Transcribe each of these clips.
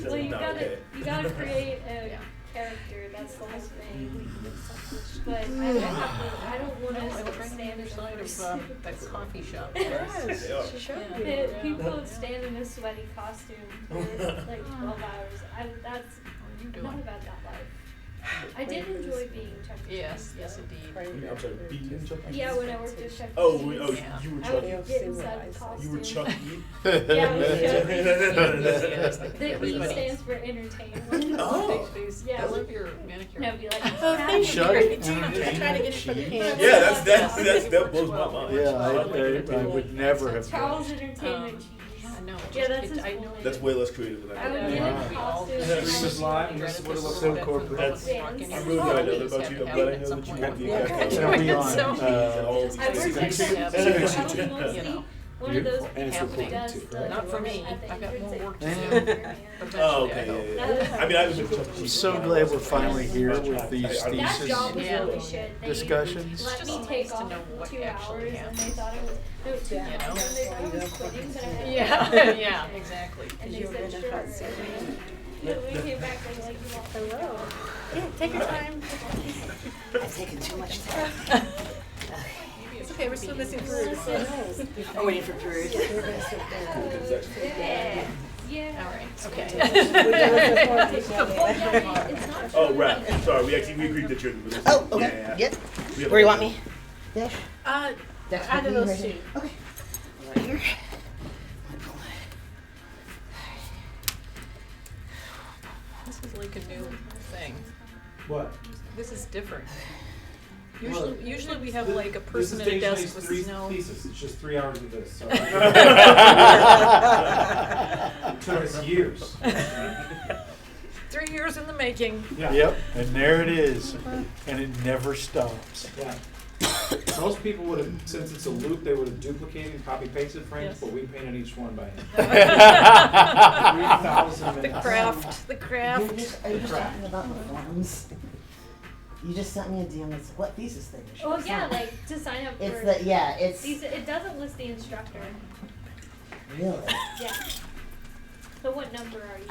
Well, you No, gotta okay. create a character. That's the whole thing. But I don't want to stand in side of that coffee shop. They are. She showed Yeah. me. People stand in a sweaty costume for like 12 hours. That's not about that life. I did enjoy being Chuck E. Cheese. Yes, indeed. I'm sorry, being Chuck E. Yeah, when I worked at Chuck E. Oh, Cheese. Yeah. you were I Chuck would E. get inside the costume. You were Chuck E. Yeah, I was Chuck E. The E Everybody. stands for entertainment. Oh. Yeah. I love your manicure. No, be like, Oh, thank you. Chuck I E. tried to get it for the Cheese. kids. Yeah, that blows my mind. Yeah, I would never have done Charles it. Entertainment Cheese. I know. Yeah, that's his I full know. name. That's way less creative than I I would thought. get Wow. in a costume. This is live, and this is what it looks So like. corporate. I'm really glad I know that about you. I'm glad I know that you won't be a guy. It'll be on, I worked at Civics. mostly one of those And it's people who recorded does too, the right? Not for me. at the I've got more entrance work to exit. do. Oh, Eventually, I hope. okay, yeah. I mean, I haven't been to Chuck E. I'm Cheese. so glad we're finally here with these That job was Yeah. really shit. They discussions. let me Just take nice to off know what 2 actually hours, and they thought it was no 2 You hours, know? and they thought I was quitting, but I had Yeah, yeah, exactly. And they said sure. And then we came back and like you walked Hello. Yeah, take your time. I've taken too much time. It's okay, we're still missing Peru. I'm waiting for Peru. Yeah. Yeah. All right, okay. It's not Oh, right. Sorry, we agreed that you're the Oh, okay. Yeah. Yep. We have Where do you a- want me? Dash? Dash, Out of right those here. two. Okay. Right here. This is like a new thing. What? This is different. Well, Usually we have like a person at a desk with no. Thesis. It's just 3 hours of this. So. It took us years. 3 years in the making. Yeah. Yep, and there it is, and it never stops. Yeah. Most people would have, since it's a loop, they would have duplicated and copy pasted frames, Yes. but we painted each one by hand. Yeah. 3,000 The minutes. craft, the Are you craft. just talking about the forms? You just sent me a DM that's what thesis thing? is? Well, yeah, like to sign up for. It's the, yeah, it's, It doesn't list the instructor. really? Yeah. So what number are you?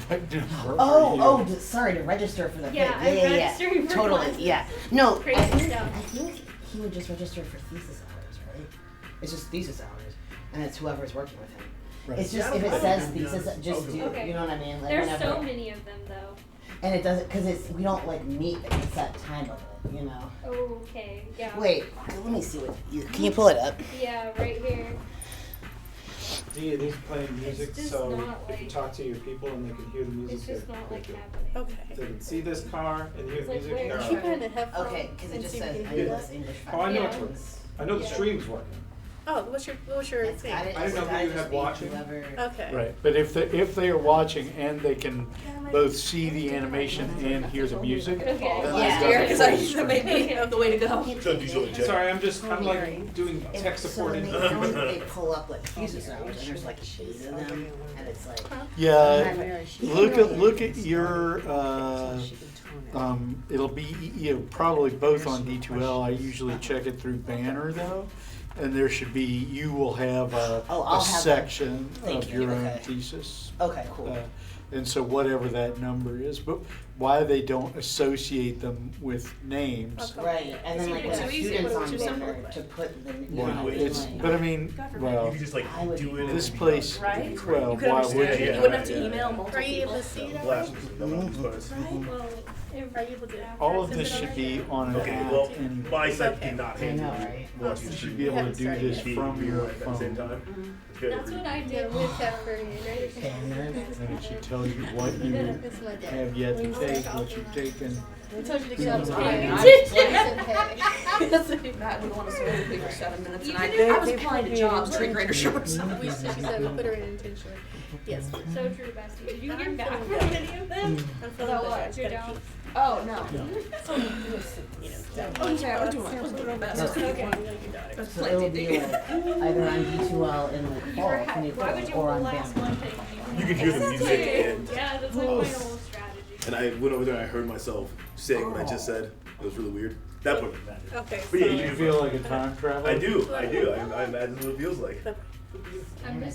What number are Oh, you? sorry, to register for the thing. Yeah, I'm registering for Totally, classes. yeah. No, I Crazy think, stuff. I think he would just register for thesis hours, right? It's just thesis hours, and it's whoever's working with him. Right. It's just, if it says thesis, just do, Okay. you know what I mean? Like There's whenever. so many of them though. And it doesn't, cause it's, we don't like meet a set time of it, you know? Okay, yeah. Wait, let me see what, can you pull it up? Yeah, right here. It is playing music, just so not if you like- talk to your people and they can hear the music, It's just they're- not like they're good. happening. Okay. They can see this car and hear It's the like music. where- they're Keep out. it in the headphone. Okay, cause it and just see if says you can I hear need that. this English. Oh, I know Yeah. it's working. I know the Yeah. stream's working. Oh, what's your It's thing? got it, I didn't know it's gotta who you just had be watching. whoever- Okay. Right, but if they are watching and they can both see the animation and hear the music, Okay. then Yeah. they've got Because the I full that may screen. be the way to go. So do you check? Sorry, I'm like doing If- tech so support. when in they pull up like thesis hours, and there's like 8 of them, and it's like. Yeah, look at your, it'll be, probably both on D2L. I usually check it through Banner though. And there should be, you will have Oh, a I'll have that. section Thank of you, your own okay. thesis. Okay, cool. And so whatever that number is, but why they don't associate them with names. Right, and then like when It's a too easy, student's but on it's too Banner simple. to put the, you Well, know, it's, like- but I mean, You well, can just like I would do it. this and- place, Right? well, You could why understand would it. you? You wouldn't have to Yeah, email yeah. multiple Are you able people. to see that? Blast them, no, but- Well, Are you able to? All of this should be on an Okay, app well, anyway. my site Okay. cannot I handle know, right? watching You the should be able to do this from your at the same phone. time. It's very that's what rude. I did with that for Banner. And it should tell you what you It's my dad. have yet to take, what you've taken. I told you to Yeah. get up. Paying I attention. Matt would want to spend with me for 7 minutes, and Even I if was applying to jobs, drink greater shorts. We said she said put her in intentionally. Yes. So true, bestie. Did you hear I'm back feeling from good. any of them? I'm About feeling what? better. Your Gotta job? keep- Oh, no. You know, Oh, yeah, I was doing my best. Okay. So it'll be like either on D2L in the fall, can you Why would put you or on relax Banner. one thing? You can hear the music and Yeah, that's like my whole strategy. and I went over there and I heard myself saying what I just said. It was really weird. That one. Okay. But yeah, Do you you feel like a time traveler? I do. I imagine what it feels like. I'm gonna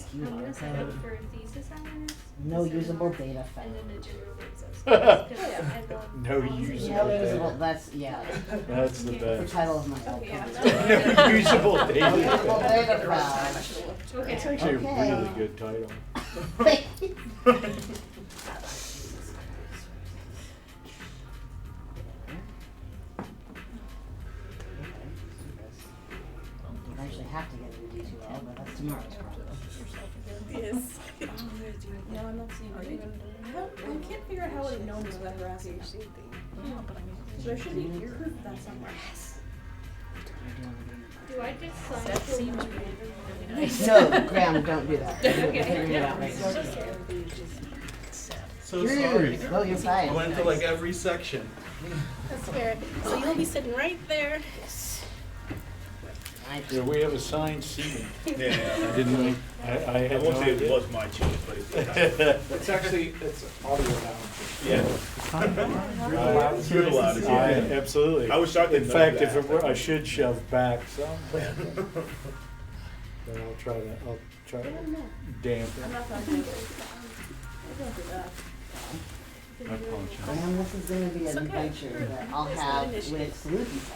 sign up for thesis hours. No this usable seminar, data found. And then the general exercise. 'Cause I love No policy. usable No data. usable, that's, yeah, That's the the best. title of my Oh, book. yeah. Usable No data. usable data I found. should have looked. Okay. It's actually Okay. a really good title. I actually have to get into D2L, but that's tomorrow's problem. Yes. No, I'm not seeing it. I can't figure out how it known this web harassing. So there should be proof of that somewhere. Do I just sign That for seems one? really nice. No, Graham, don't do that. You're Okay. figuring it out right now. So sorry. Oh, you're fine. I went into like every section. That's fair. So you'll be sitting right there. Yeah, we have assigned seating. Yeah. I didn't know, I I had no won't say it idea. was my choice, but it's It's actually, it's audio now. yeah. You're allowed You're allowed to. I, Yeah. absolutely. I was shocked they In didn't fact, do if that. it were, I should shove back some. But I'll try to dampen. I'm not gonna do it. Don't do that. I apologize. Graham, this is gonna be an It's okay. adventure that I'll It's have not an issue. with Salukis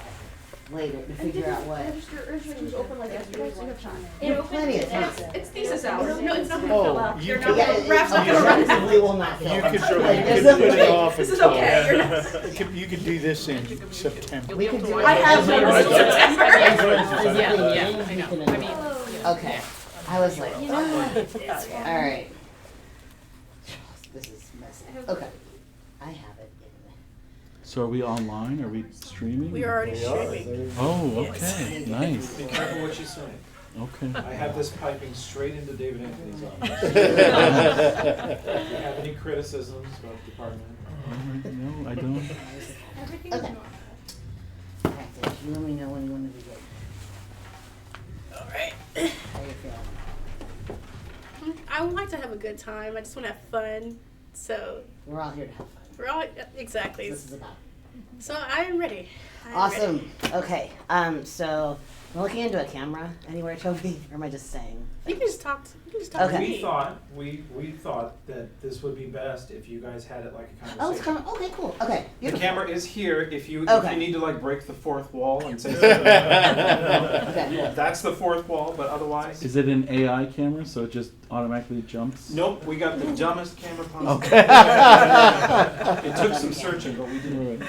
later to figure out what. Registration's open like yesterday, so you have time. It opened Plenty of time. today. It's thesis hours. No, it's not gonna Oh, fill out. you You're could- not, Yeah, Raph's not gonna run. objectively will not fill You out. could throw, Like, you there's could no put it way. off This is until. okay. You're not. You could do this in September. We can do it. I have one Right. until September. Yeah, I know. I mean, Okay, I was like, You know what? all right. This is messy. Okay, I have it in. So are we online? Are we streaming? We are already We are, streaming. Oh, Yes. okay, nice. Be careful what you say. Okay. I have this piping straight into David Anthony's office. If you have any criticisms about the department? All right, no, I don't. Everything's Okay. normal. Alright, Dave, you let me know when you want to begin. Alright. How you feeling? I would like to have a good time. I just want to have fun. So We're all here to have fun. we're all exactly. This is about. So I am ready. I am ready. Awesome. Okay. So I'm looking into a camera anywhere, Toby, or am I just saying? You can just talk. You can just talk Okay. to We me. thought, we thought that this would be best if you guys had it like a Oh, it's conversation. coming. Okay, cool. Okay. The Beautiful. camera is here if you Okay. need to like break the fourth wall and say something. Okay, cool. That's the fourth wall, but otherwise. Is it an AI camera, so it just automatically jumps? Nope, we got the dumbest camera possible. Okay. It took some searching, but we did All it. right.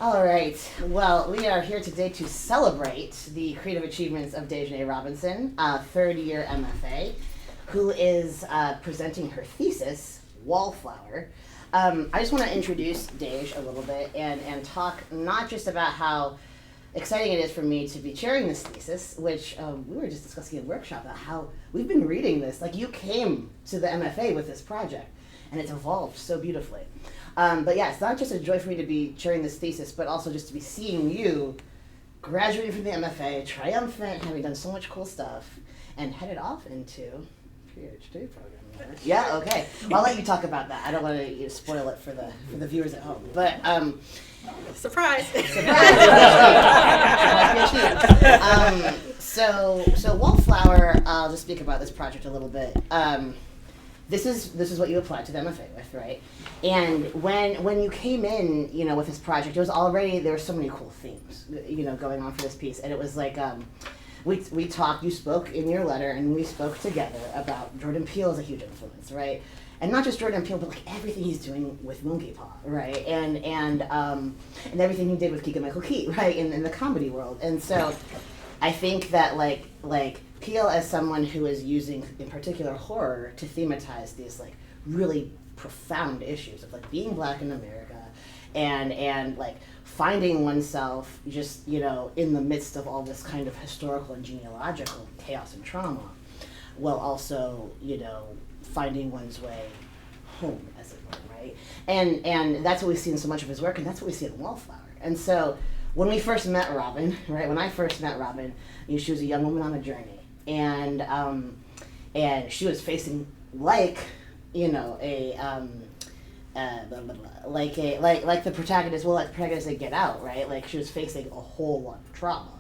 All right. Well, we are here today to celebrate the creative achievements of Dajonea Robinson, third-year MFA, who is presenting her thesis, Wallflower. I just want to introduce Dej a little bit and talk not just about how exciting it is for me to be chairing this thesis, which we were just discussing in workshop about how we've been reading this. Like, you came to the MFA with this project, and it's evolved so beautifully. But yeah, it's not just a joy for me to be chairing this thesis, but also just to be seeing you graduating from the MFA, triumphant, having done so much cool stuff, and headed off into PhD program. there. Yeah, okay. Well, I'll let you talk about that. I don't want to spoil it for the viewers at home. But Surprise. so Wallflower, I'll just speak about this project a little bit. This is what you applied to the MFA with, right? And when you came in, with this project, it was already, there were so many cool themes, going on for this piece. And it was like, we talked, you spoke in your letter, and we spoke together about Jordan Peele as a huge influence, right? And not just Jordan Peele, but like everything he's doing with Monkey Paw, right? And everything he did with Keegan-Michael Key, right? In the comedy world. And so I think that like Peele as someone who is using, in particular, horror to thematize these like really profound issues of like being Black in America and like finding oneself just in the midst of all this kind of historical and genealogical chaos and trauma, while also finding one's way home, as it were, right? And that's what we see in so much of his work, and that's what we see in Wallflower. And so when we first met Robin, right? When I first met Robin, she was a young woman on a journey, and she was facing like the protagonist. Well, like the protagonist in Get Out, right? Like she was facing a whole lot of trauma,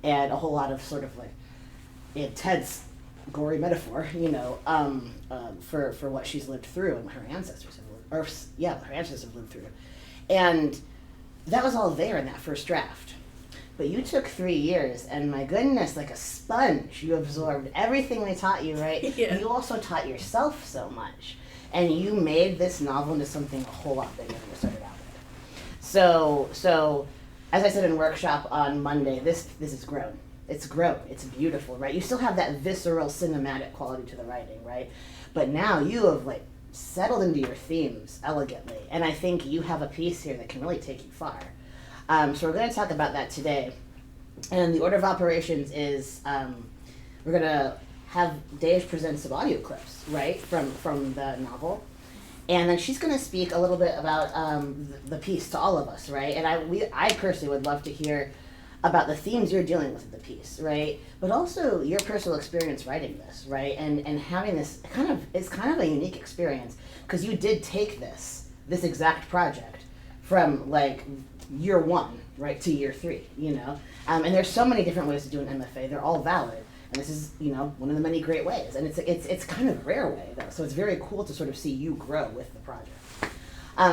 and a whole lot of sort of like intense gory metaphor, for what she's lived through and what her ancestors her ancestors have lived through. And that was all there in that first draft. But you took 3 years, and my goodness, like a sponge, you absorbed everything they taught you, right? Yeah. You also taught yourself so much. And you made this novel into something a whole lot bigger than you started out with. So as I said in workshop on Monday, this has grown. It's grown. It's beautiful, right? You still have that visceral cinematic quality to the writing, right? But now you have like settled into your themes elegantly. And I think you have a piece here that can really take you far. So we're going to talk about that today. And the order of operations is we're going to have Dej present some audio clips, right, from the novel. And then she's going to speak a little bit about the piece to all of us, right? And I personally would love to hear about the themes you're dealing with in the piece, right? But also your personal experience writing this, right? And having this it's kind of a unique experience because you did take this exact project from like year 1, right, to year 3, and there's so many different ways to do an MFA. They're all valid, and this is one of the many great ways, and it's kind of a rare way though. So it's very cool to sort of see you grow with the project.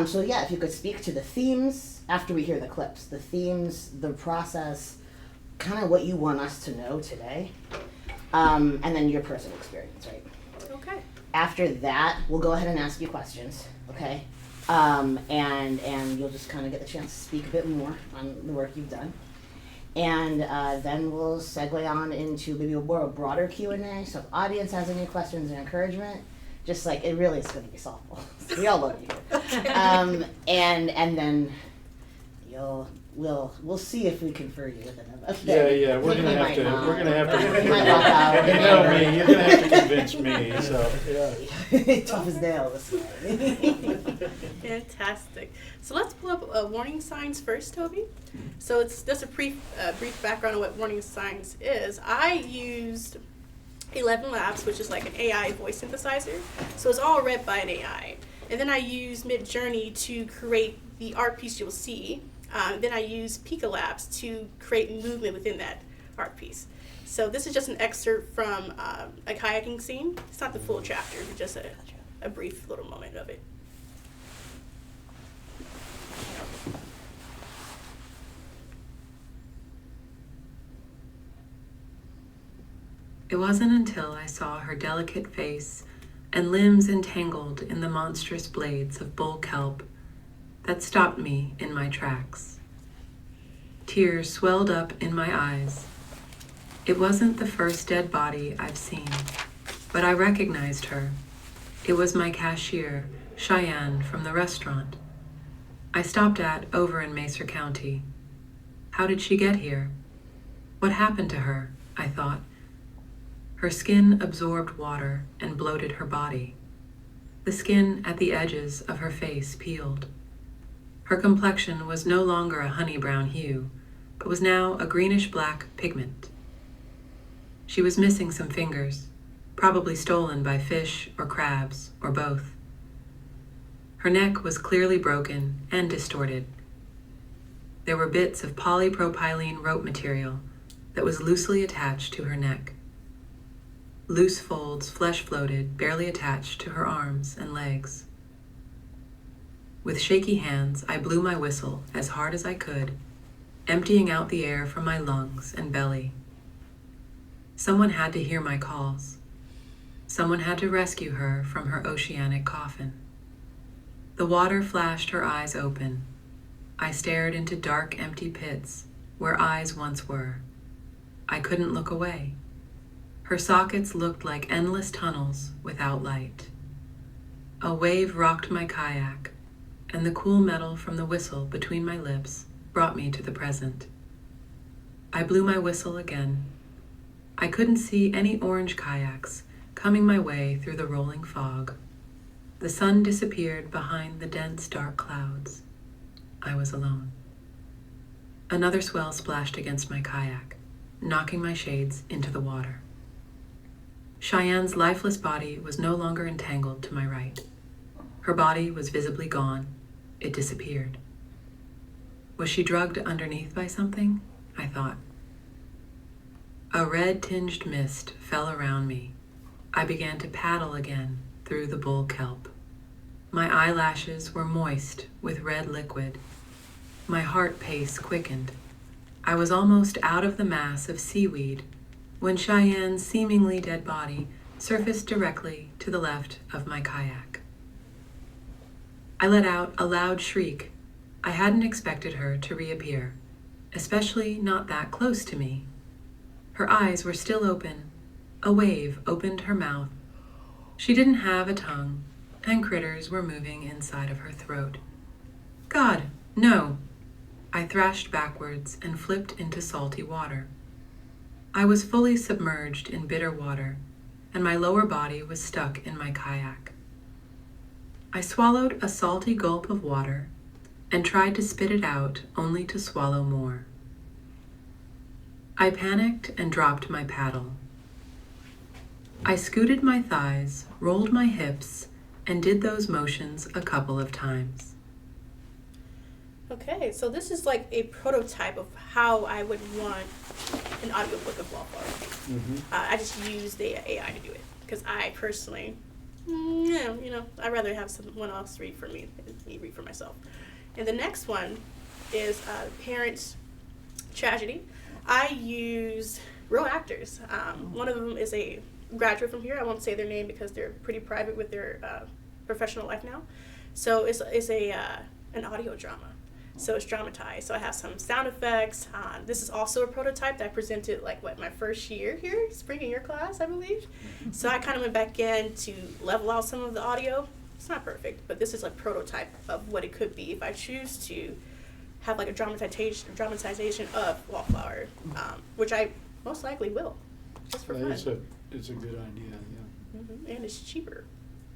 So yeah, if you could speak to the themes after we hear the clips, the themes, the process, kind of what you want us to know today, and then your personal experience, right? Okay. After that, we'll go ahead and ask you questions, okay? And you'll just kind of get the chance to speak a bit more on the work you've done. And then we'll segue on into maybe a more broader Q&A. So if the audience has any questions or encouragement, just like, it really is going to be softball. So we all love you here. And then we'll see if we confer you with another. Yeah, we're gonna have to. You might walk out. You know me, you're gonna have to convince me. So yeah. Tough as nails. Fantastic. So let's pull up warning signs first, Toby. So it's just a brief background on what warning signs is. I used 11 Labs, which is like an AI voice synthesizer. So it's all read by an AI. And then I used Midjourney to create the art piece you'll see. Then I used Pika Labs to create movement within that art piece. So this is just an excerpt from a kayaking scene. It's not the full chapter, but just a brief little moment of it. It wasn't until I saw her delicate face and limbs entangled in the monstrous blades of bull kelp that stopped me in my tracks. Tears swelled up in my eyes. It wasn't the first dead body I've seen, but I recognized her. It was my cashier, Cheyenne, from the restaurant I stopped at over in Mercer County. How did she get here? What happened to her? I thought. Her skin absorbed water and bloated her body. The skin at the edges of her face peeled. Her complexion was no longer a honey brown hue, but was now a greenish-black pigment. She was missing some fingers, probably stolen by fish or crabs, or both. Her neck was clearly broken and distorted. There were bits of polypropylene rope material that was loosely attached to her neck. Loose folds flesh-floated, barely attached to her arms and legs. With shaky hands, I blew my whistle as hard as I could, emptying out the air from my lungs and belly. Someone had to hear my calls. Someone had to rescue her from her oceanic coffin. The water flashed her eyes open. I stared into dark, empty pits where eyes once were. I couldn't look away. Her sockets looked like endless tunnels without light. A wave rocked my kayak, and the cool metal from the whistle between my lips brought me to the present. I blew my whistle again. I couldn't see any orange kayaks coming my way through the rolling fog. The sun disappeared behind the dense, dark clouds. I was alone. Another swell splashed against my kayak, knocking my shades into the water. Cheyenne's lifeless body was no longer entangled to my right. Her body was visibly gone. It disappeared. Was she drugged underneath by something? I thought. A red-tinged mist fell around me, I began to paddle again through the bull kelp. My eyelashes were moist with red liquid. My heart pace quickened. I was almost out of the mass of seaweed when Cheyenne's seemingly dead body surfaced directly to the left of my kayak. I let out a loud shriek. I hadn't expected her to reappear, especially not that close to me. Her eyes were still open. A wave opened her mouth. She didn't have a tongue, and critters were moving inside of her throat. God, no! I thrashed backwards and flipped into salty water. I was fully submerged in bitter water, and my lower body was stuck in my kayak. I swallowed a salty gulp of water and tried to spit it out only to swallow more. I panicked and dropped my paddle. I scooted my thighs, rolled my hips, and did those motions a couple of times. Okay, so this is like a prototype of how I would want an audiobook of Wallflower. I just used the AI to do it because I personally, I'd rather have someone else read for me than me read for myself. And the next one is Parents' Tragedy. I used real actors. One of them is a graduate from here. I won't say their name because they're pretty private with their professional life now. So it's an audio drama. So it's dramatized. So I have some sound effects. This is also a prototype that I presented my first year here, spring in your class, I believe. So I kind of went back in to level out some of the audio. It's not perfect, but this is a prototype of what it could be if I choose to have like a dramatization of Wallflower, which I most likely will, just for fun. It's a good idea, yeah. And it's cheaper.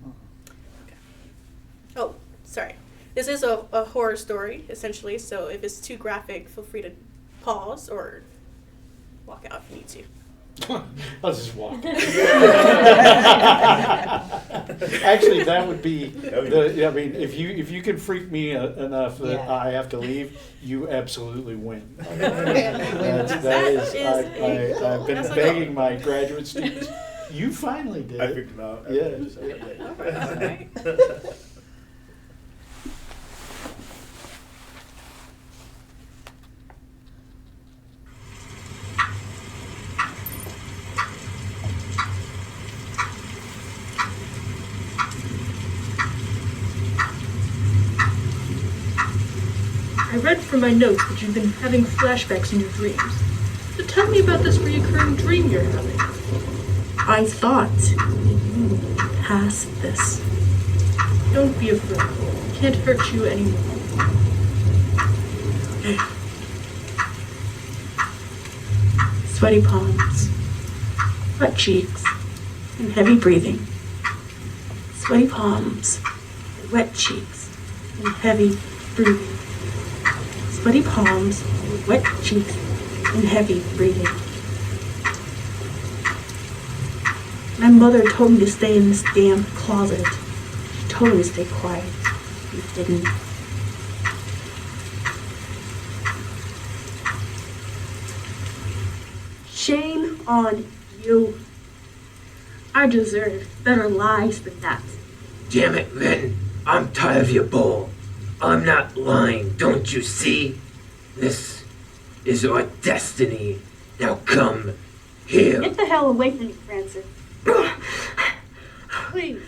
Uh-huh. Okay. Oh, sorry. This is a horror story, essentially, so if it's too graphic, feel free to pause or walk out if you need to. I'll just walk. Actually, that would be. If you can freak me enough that I have to leave, you absolutely win. I've been begging my graduate students. You finally did. I freaked him out. Yeah. I read from my notes that you've been having flashbacks in your dreams. So tell me about this recurring dream you're having. I thought you would pass this. Don't be afraid. It can't hurt you anymore. Sweaty palms, wet cheeks, and heavy breathing. Sweaty palms, wet cheeks, and heavy breathing. Sweaty palms, wet cheeks, and heavy breathing. My mother told me to stay in this damn closet. She told me to stay quiet. You didn't. Shame on you. I deserve better lives than that. Damn it, Lynn. I'm tired of your bull. I'm not lying, don't you see? This is our destiny. Now come here. Get the hell away from me, Francis. Please.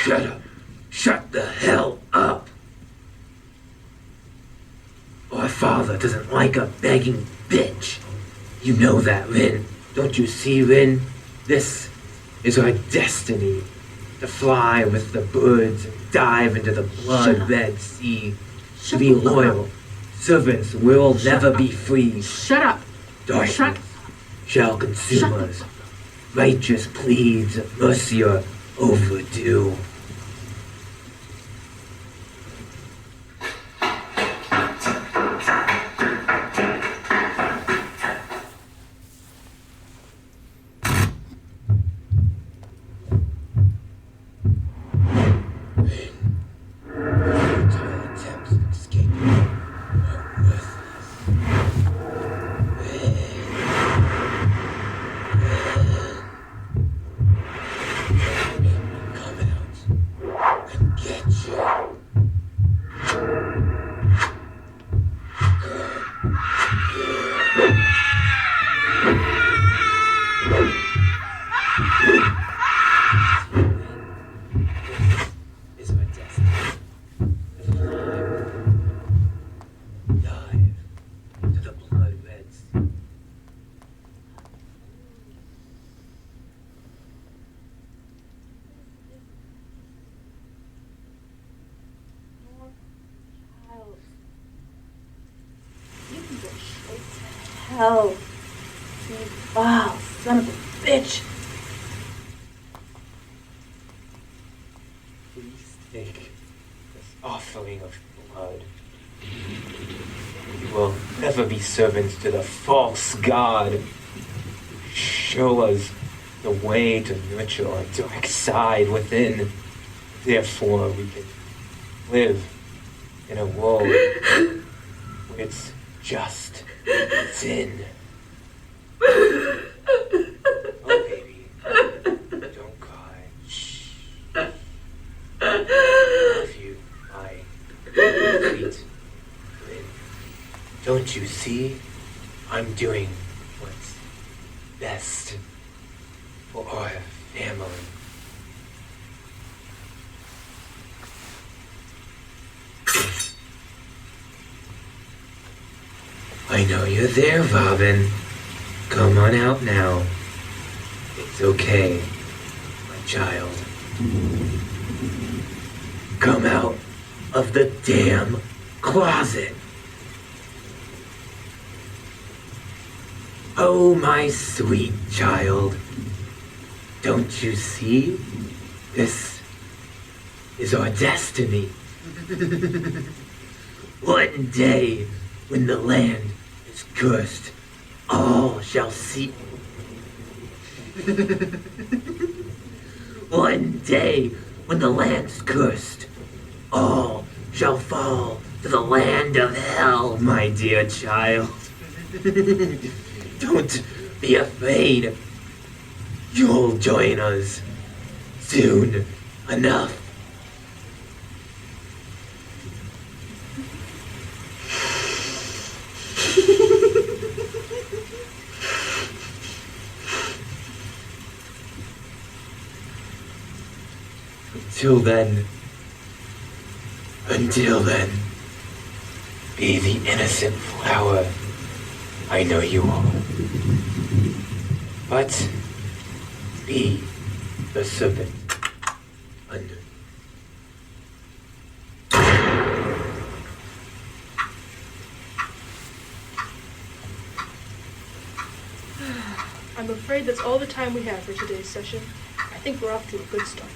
Shut up. Shut the hell up. Our father doesn't like a begging bitch. You know that, Lynn. Don't you see, Lynn? This is our destiny. To fly with the birds and dive into the blood-red sea. To be loyal. Servants will never be free. Shut up. Darkness shall consume us. Righteous pleads of mercy are overdue. hell. You foul son of a bitch. Please take this offering of blood. We will never be servants to the false god. Show us the way to nurture our dark side within. Therefore, we can live in a world where it's just sin. Oh, baby, don't cry. Shh. I love you, my sweet friend. Don't you see? I'm doing what's best for our family. I know you're there, Robin. Come on out now. It's okay, my child. Come out of the damn closet. Oh, my sweet child. Don't you see? This is our destiny. One day, when the land is cursed, all shall see. One day, when the land's cursed, all shall fall to the land of hell, my dear child. Don't be afraid. You'll join us soon enough. Until then, be the innocent flower I know you are. But be the serpent under. I'm afraid that's all the time we have for today's session. I think we're off to a good start.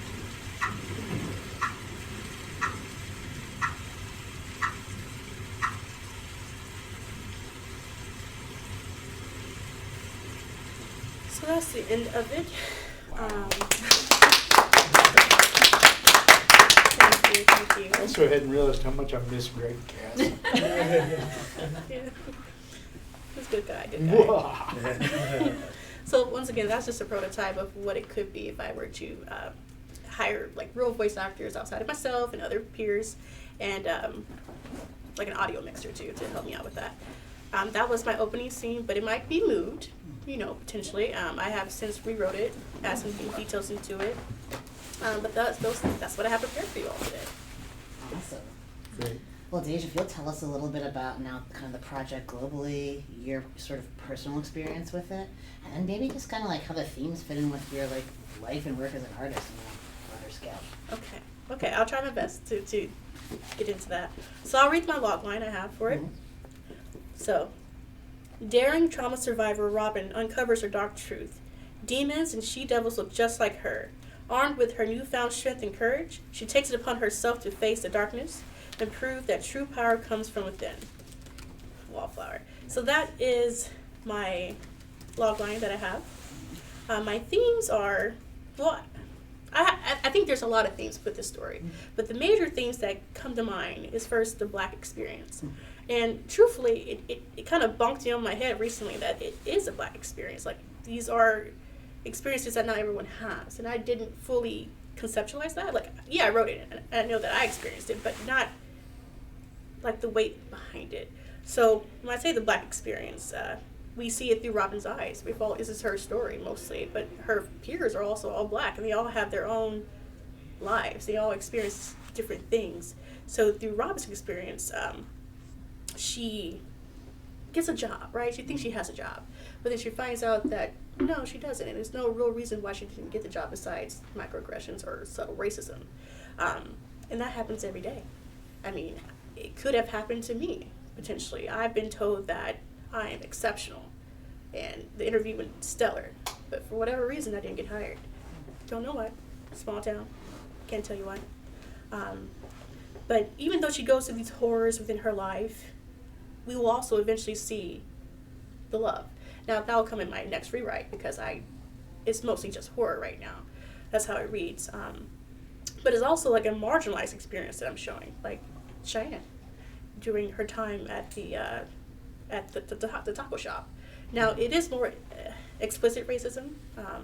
So that's the end of it. Thank you. I also hadn't realized how much I miss Greg Cass. Yeah. He's a good guy, good guy. So once again, that's just a prototype of what it could be if I were to hire like real voice actors outside of myself and other peers, and like an audio mixer too to help me out with that. That was my opening scene, but it might be moved, potentially. I have since rewrote it, added some new details into it. But that's what I have prepared for you all today. Awesome. Great. Well, Dej, if you'll tell us a little bit about now kind of the project globally, your sort of personal experience with it, and then maybe just kind of like how the themes fit in with your like life and work as an artist on a broader scale. Okay, I'll try my best to get into that. So I'll read my log line I have for it. So, daring trauma survivor Robin uncovers her dark truth. Demons and she-devils look just like her. Armed with her newfound strength and courage, she takes it upon herself to face the darkness and prove that true power comes from within. Wallflower. So that is my logline that I have. My themes are, I think there's a lot of themes with this story, but the major themes that come to mind is first the Black experience. And truthfully, it kind of bonked me on my head recently that it is a Black experience. Like, these are experiences that not everyone has, and I didn't fully conceptualize that. Like, yeah, I wrote it, and I know that I experienced it, but not like the weight behind it. So when I say the Black experience, we see it through Robin's eyes. This is her story mostly, but her peers are also all Black, and they all have their own lives. They all experience different things. So through Robin's experience, she gets a job, right? She thinks she has a job, but then she finds out that no, she doesn't, and there's no real reason why she didn't get the job besides microaggressions or subtle racism. And that happens every day. I mean, it could have happened to me, potentially. I've been told that I am exceptional, and the interview went stellar. But for whatever reason, I didn't get hired. Don't know why. Small town. Can't tell you why. But even though she goes through these horrors within her life, we will also eventually see the love. Now, that will come in my next rewrite because it's mostly just horror right now. That's how it reads. But it's also like a marginalized experience that I'm showing, like Cheyenne, during her time at the taco shop. Now, it is more explicit racism,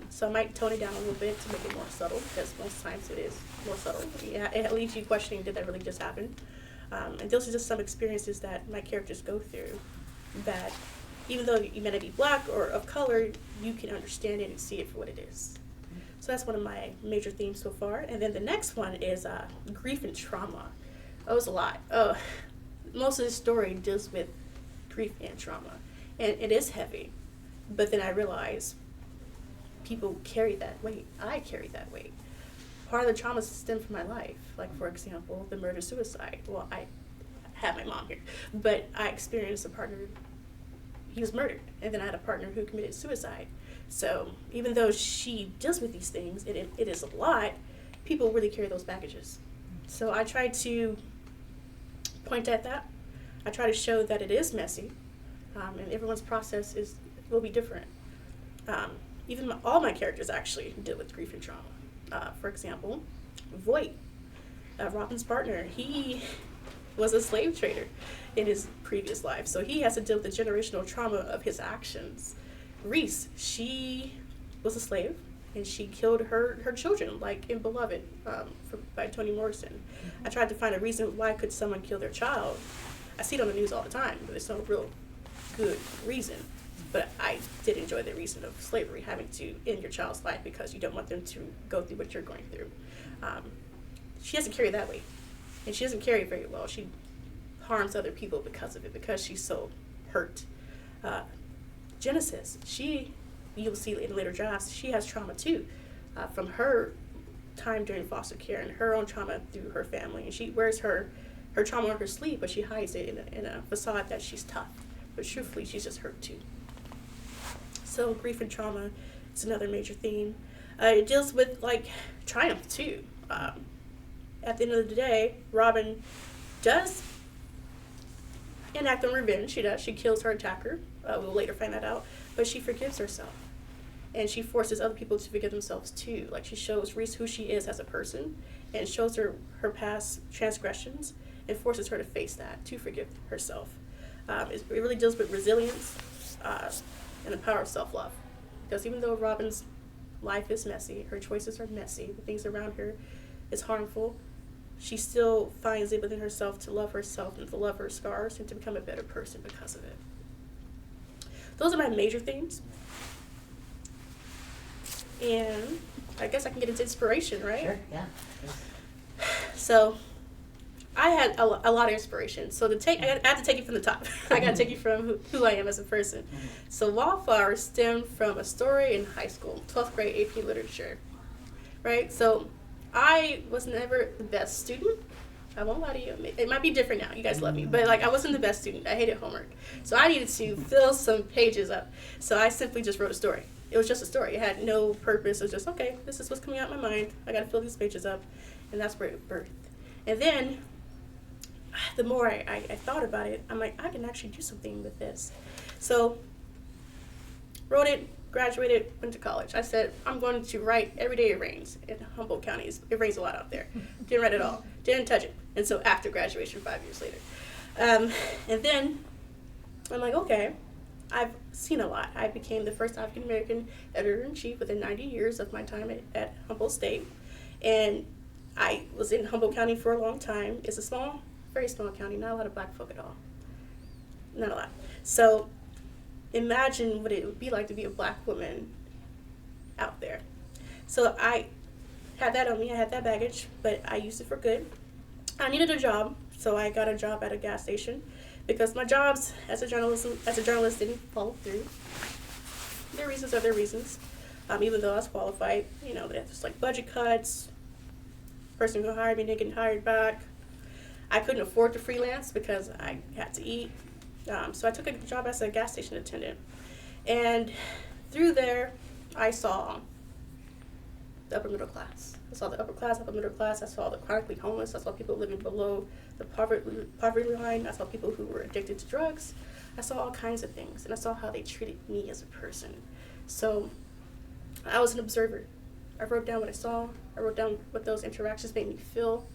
so I might tone it down a little bit to make it more subtle, because most times it is more subtle. Yeah, it leaves you questioning, did that really just happen? And those are just some experiences that my characters go through that, even though you may not be black or of color, you can understand it and see it for what it is. So that's one of my major themes so far. And then the next one is grief and trauma. Oh, it's a lot. Most of the story deals with grief and trauma. And it is heavy. But then I realized people carry that weight. I carry that weight. Part of the trauma stemmed from my life. Like, for example, the murder-suicide. Well, I have my mom here. But I experienced a partner, he was murdered. And then I had a partner who committed suicide. So even though she deals with these things, it is a lot, people really carry those baggages. So I try to point at that. I try to show that it is messy, and everyone's process will be different. Even all my characters actually deal with grief and trauma. For example, Voight, Robin's partner, he was a slave trader in his previous life, so he has to deal with the generational trauma of his actions. Reese, she was a slave, and she killed her children, like in Beloved, by Toni Morrison. I tried to find a reason why could someone kill their child. I see it on the news all the time, but there's no real good reason. But I did enjoy the reason of slavery, having to end your child's life because you don't want them to go through what you're going through. She doesn't carry that weight, and she doesn't carry it very well. She harms other people because of it, because she's so hurt. Genesis, you'll see in later drafts, she has trauma too, from her time during foster care and her own trauma through her family. And she wears her trauma on her sleeve, but she hides it in a facade that she's tough. But truthfully, she's just hurt too. So grief and trauma is another major theme. It deals with like triumph too. At the end of the day, Robin does enact on revenge. She does. She kills her attacker. We'll later find that out. But she forgives herself. And she forces other people to forgive themselves too. Like, she shows Reese who she is as a person, and shows her past transgressions, and forces her to face that, to forgive herself. It really deals with resilience and the power of self-love. Because even though Robin's life is messy, her choices are messy, the things around her is harmful, she still finds it within herself to love herself and to love her scars and to become a better person because of it. Those are my major themes. And I guess I can get into inspiration, right? Sure, yeah. So I had a lot of inspiration. So I had to take it from the top. I got to take you from who I am as a person. So Wallflower stemmed from a story in high school, 12th grade AP Literature, right? So I was never the best student. I won't lie to you. It might be different now. You guys love me. But like, I wasn't the best student. I hated homework. So I needed to fill some pages up. So I simply just wrote a story. It was just a story. It had no purpose. It was just, okay, this is what's coming out of my mind. I got to fill these pages up. And that's where it birthed. And then the more I thought about it, I'm like, I can actually do something with this. So wrote it, graduated, went to college. I said, I'm going to write every day it rains in Humboldt County. It rains a lot out there. Didn't write it all. Didn't touch it. And so after graduation, 5 years later. And then I'm like, okay, I've seen a lot. I became the first African-American editor-in-chief within 90 years of my time at Humboldt State. And I was in Humboldt County for a long time. It's a small, very small county, not a lot of black folk at all. Not a lot. So imagine what it would be like to be a black woman out there. So I had that on me. I had that baggage, but I used it for good. I needed a job, so I got a job at a gas station because my jobs as a journalist didn't follow through. Their reasons are their reasons. Even though I was qualified, there's like budget cuts. Person who hired me didn't get hired back. I couldn't afford to freelance because I had to eat. So I took a job as a gas station attendant. And through there, I saw the upper middle class. I saw the upper middle class. I saw the chronically homeless. I saw people living below the poverty line. I saw people who were addicted to drugs. I saw all kinds of things, and I saw how they treated me as a person. So I was an observer. I wrote down what I saw. I wrote down what those interactions made me feel,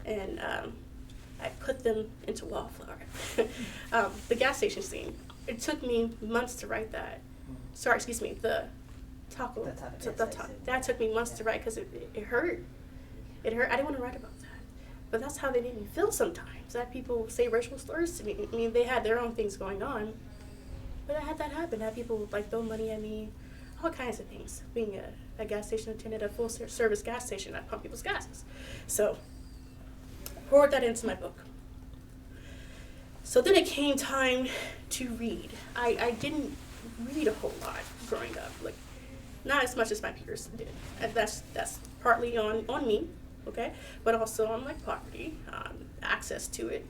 and I put them into Wallflower. The gas station scene. It took me months to write that. Sorry, excuse me, the taco. That took me months to write because it hurt. It hurt. I didn't want to write about that. But that's how they made me feel sometimes. That people say racial slurs to me. I mean, they had their own things going on. But I had that happen. I had people like throw money at me, all kinds of things. Being a gas station attendant at a full service gas station, I pump people's gases. So I poured that into my book. So then it came time to read. I didn't read a whole lot growing up, like not as much as my peers did. And that's partly on me, okay, but also on like poverty, access to it.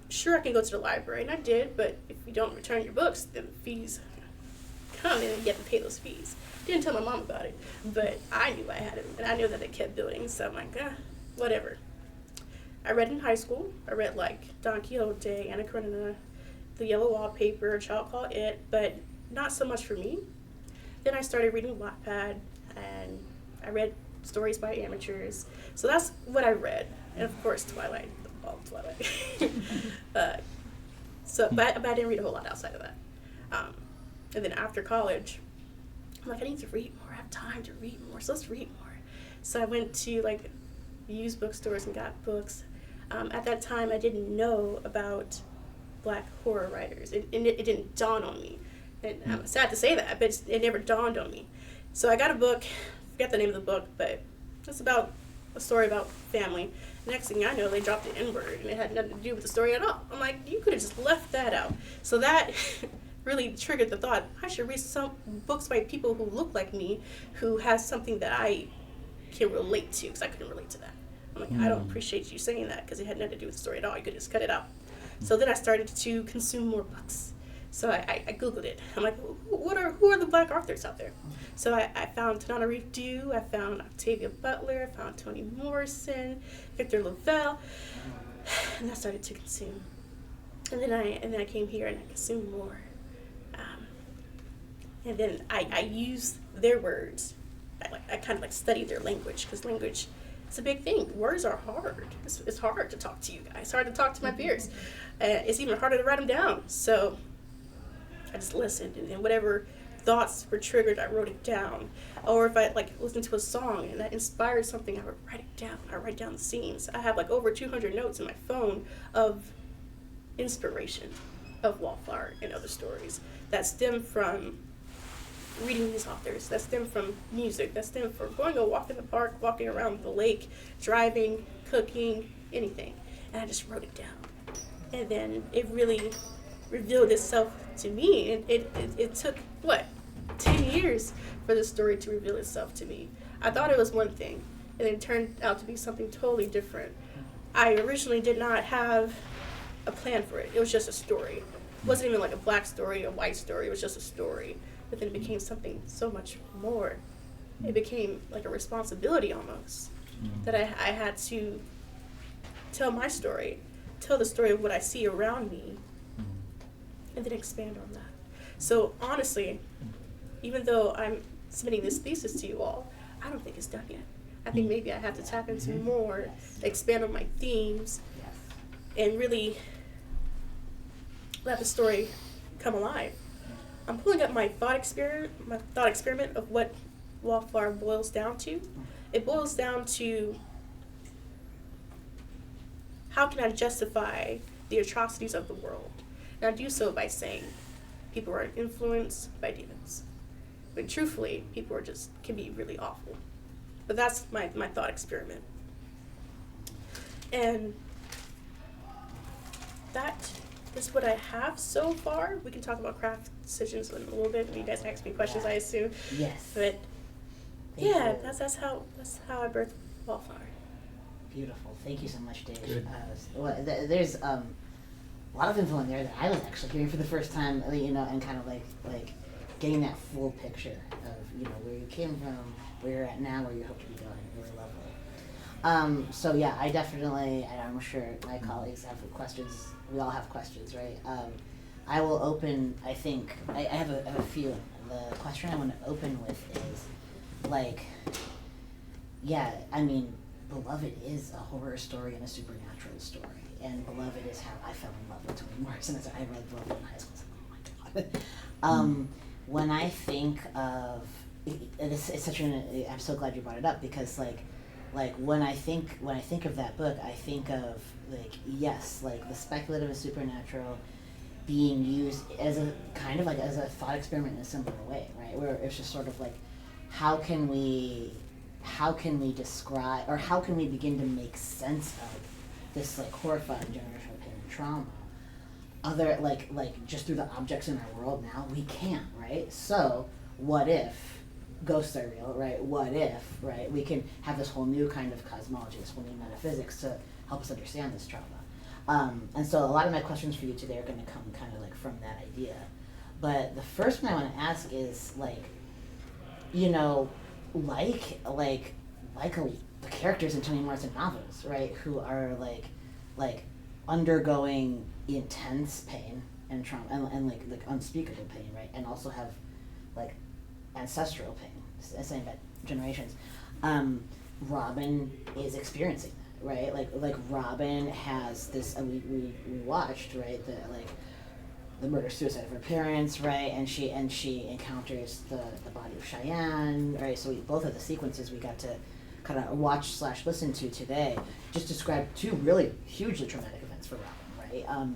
Sure, I can go to the library, and I did, but if you don't return your books, then the fees come and you have to pay those fees. Didn't tell my mom about it, but I knew I had it, and I knew that they kept building, so I'm like, whatever. I read in high school. I read like Don Quixote, Anna Karenina, The Yellow Wallpaper, A Child Called It, but not so much for me. Then I started reading Wattpad, and I read stories by amateurs. So that's what I read, and of course Twilight. But I didn't read a whole lot outside of that. And then after college, I'm like, I need to read more. I have time to read more, so let's read more. So I went to like used bookstores and got books. At that time, I didn't know about Black horror writers. It didn't dawn on me. And I'm sad to say that, but it never dawned on me. So I got a book, forget the name of the book, but it's about a story about family. Next thing I know, they dropped the N-word, and it had nothing to do with the story at all. I'm like, you could have just left that out. So that really triggered the thought, I should read some books by people who look like me, who has something that I can relate to, because I couldn't relate to that. I'm like, I don't appreciate you saying that, because it had nothing to do with the story at all. You could just cut it out. So then I started to consume more books. So I Googled it. I'm like, who are the Black authors out there? So I found Tanana Reef Dew, I found Octavia Butler, I found Toni Morrison, Victor LaValle, and I started to consume. And then I came here and I consumed more. And then I used their words. I kind of like studied their language, because language is a big thing. Words are hard. It's hard to talk to you guys. It's hard to talk to my peers. It's even harder to write them down. So I just listened, and then whatever thoughts were triggered, I wrote it down. Or if I like listened to a song and that inspired something, I would write it down. I write down the scenes. I have like over 200 notes in my phone of inspiration of Wallflower and other stories that stem from reading these authors, that stem from music, that stem from going a walk in the park, walking around the lake, driving, cooking, anything. And I just wrote it down. And then it really revealed itself to me. And it took, 10 years for the story to reveal itself to me. I thought it was one thing, and it turned out to be something totally different. I originally did not have a plan for it. It was just a story. It wasn't even like a Black story, a white story. It was just a story. But then it became something so much more. It became like a responsibility almost, that I had to tell my story, tell the story of what I see around me, and then expand on that. So honestly, even though I'm submitting this thesis to you all, I don't think it's done yet. I think maybe I have to tap into more, expand on my themes, and really let the story come alive. I'm pulling up my thought experiment of what Wallflower boils down to. It boils down to, how can I justify the atrocities of the world? And I do so by saying people are influenced by demons. But truthfully, people can be really awful. But that's my thought experiment. And that is what I have so far. We can talk about craft decisions in a little bit. You guys ask me questions, I assume. Yes. But Thank you. that's how I birthed Wallflower. Beautiful. Thank you so much, Dave. Good. There's a lot of info in there that I was actually hearing for the first time, you know, and kind of like getting that full picture of, you know, where you came from, where you're at now, where you hope to be going. Really lovely. So yeah, I definitely, I'm sure my colleagues have questions. We all have questions, right? I will open, I think, I have a few. The question I want to open with is, like, yeah, I mean, Beloved is a horror story and a supernatural story. And Beloved is how I fell in love with Toni Morrison. As I read Beloved in high school, I was like, oh my God. When I think of, it's such an, I'm so glad you brought it up, because like when I think of that book, I think of, like, yes, like the speculative and supernatural being used as a kind of like as a thought experiment in a similar way, right? Where it's just sort of like, how can we describe, or how can we begin to make sense of this like horrifying generational pain and trauma, other like just through the objects in our world now? We can't, right? So what if ghosts are real, right? What if, right, we can have this whole new kind of cosmology, this whole new metaphysics to help us understand this trauma. And so a lot of my questions for you today are going to come kind of like from that idea. But the first one I want to ask is, like, you know, like the characters in Toni Morrison novels, right, who are like undergoing intense pain and trauma and like unspeakable pain, right, and also have like ancestral pain, saying that generations. Robin is experiencing that, right? Like Robin has this. We watched, right, the murder-suicide of her parents, right, and she encounters the body of Cheyenne, right. So both of the sequences we got to kind of watch/listen to today just describe two really hugely traumatic events for Robin, right?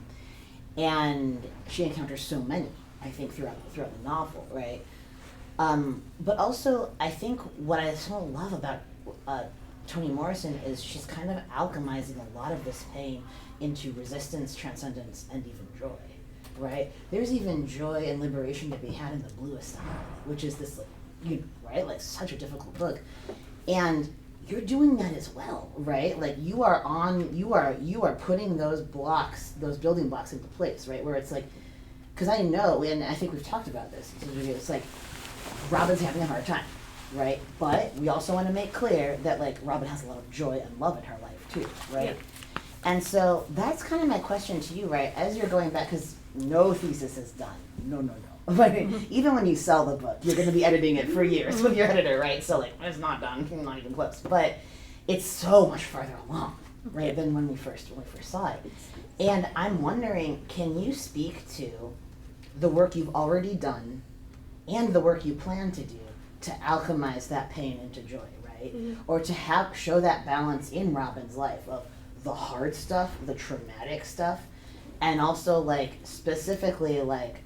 And she encounters so many, I think, throughout the novel, right? But also, I think what I so love about Toni Morrison is she's kind of alchemizing a lot of this pain into resistance, transcendence, and even joy, right? There's even joy and liberation to be had in The Bluest Eye, which is this, like, right, like such a difficult book, and you're doing that as well, right? Like you are putting those building blocks into place, right? Where it's like, because I know, and I think we've talked about this, it's like Robin's having a hard time, right? But we also want to make clear that, like, Robin has a lot of joy and love in her life too, right? Yeah. And so that's kind of my question to you, right? As you're going back, because no thesis is done. No. But even when you sell the book, you're going to be editing it for years with your editor, right? So, like, it's not done, not even close. But it's so much farther along, right, than when we first saw it. And I'm wondering, can you speak to the work you've already done and the work you plan to do to alchemize that pain into joy, right? Mm-hmm. Or to show that balance in Robin's life of the hard stuff, the traumatic stuff, and also, like, specifically, like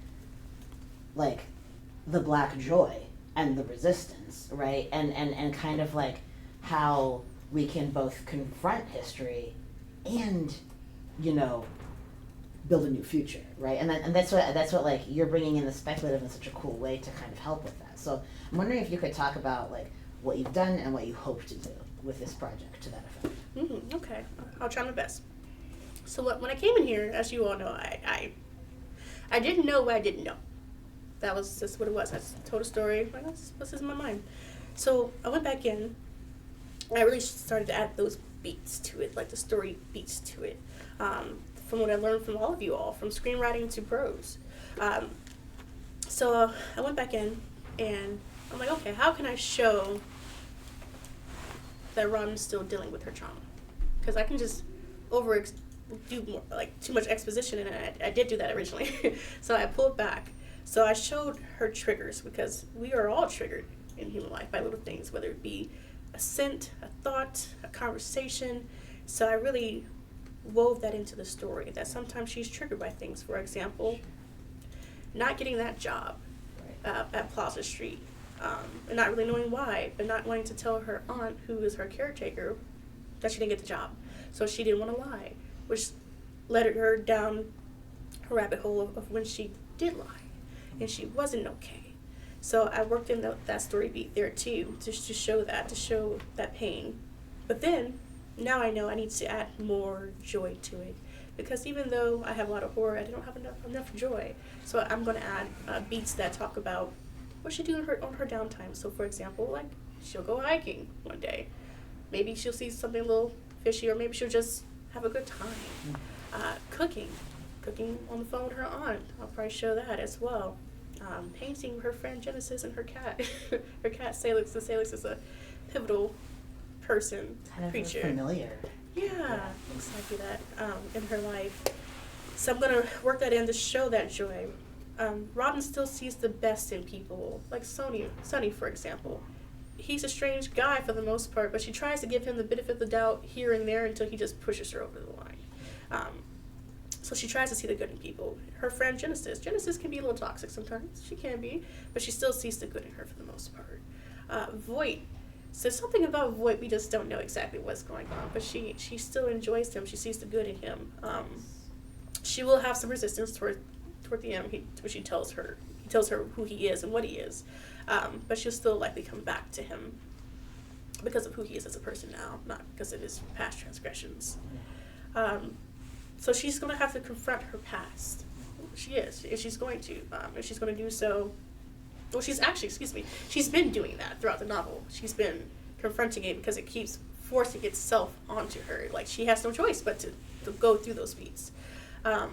the black joy and the resistance, right? And kind of like how we can both confront history and, you know, build a new future, right? And that's what like you're bringing in the speculative in such a cool way to kind of help with that. So I'm wondering if you could talk about, like, what you've done and what you hope to do with this project to that effect. Okay, I'll try my best. So when I came in here, as you all know, I didn't know what I didn't know. That was just what it was. I just told a story. Like, what's in my mind? So I went back in. And I really started to add those beats to it, like the story beats to it. From what I learned from all of you all, from screenwriting to prose. So I went back in, and I'm like, okay, how can I show that Robin's still dealing with her trauma? Because I can just do more, like, too much exposition, and I did do that originally. So I pulled back. So I showed her triggers, because we are all triggered in human life by little things, whether it be a scent, a thought, a conversation. So I really wove that into the story, that sometimes she's triggered by things. For example, not getting that job at Plaza Street, and not really knowing why, but not wanting to tell her aunt, who is her caretaker, that she didn't get the job. So she didn't want to lie, which led her down a rabbit hole of when she did lie. And she wasn't okay. So I worked in that story beat there too, to show that pain. But then, now I know I need to add more joy to it. because even though I have a lot of horror, I don't have enough joy. So I'm going to add beats that talk about what she do on her downtime. So for example, like she'll go hiking one day. Maybe she'll see something a little fishy, or maybe she'll just have a good time. Cooking on the phone with her aunt. I'll probably show that as well. Painting her friend Genesis and her cat. Her cat Salix. So Salix is a pivotal person, creature. Familiar. Yeah, exactly that in her life. So I'm gonna work that in to show that joy. Robin still sees the best in people, like Sonny, for example. He's a strange guy for the most part, but she tries to give him the benefit of the doubt here and there until he just pushes her over the line. So she tries to see the good in people. Her friend Genesis can be a little toxic sometimes. She can be, but she still sees the good in her for the most part. Voight. So something about Voight, we just don't know exactly what's going on, but she still enjoys him. She sees the good in him. She will have some resistance toward the end, when he tells her who he is and what he is, but she'll still likely come back to him because of who he is as a person now, not because of his past transgressions. So she's going to have to confront her past. She is, if she's going to. If she's going to do so, well, she's been doing that throughout the novel. She's been confronting it because it keeps forcing itself onto her. Like, she has no choice but to go through those beats. But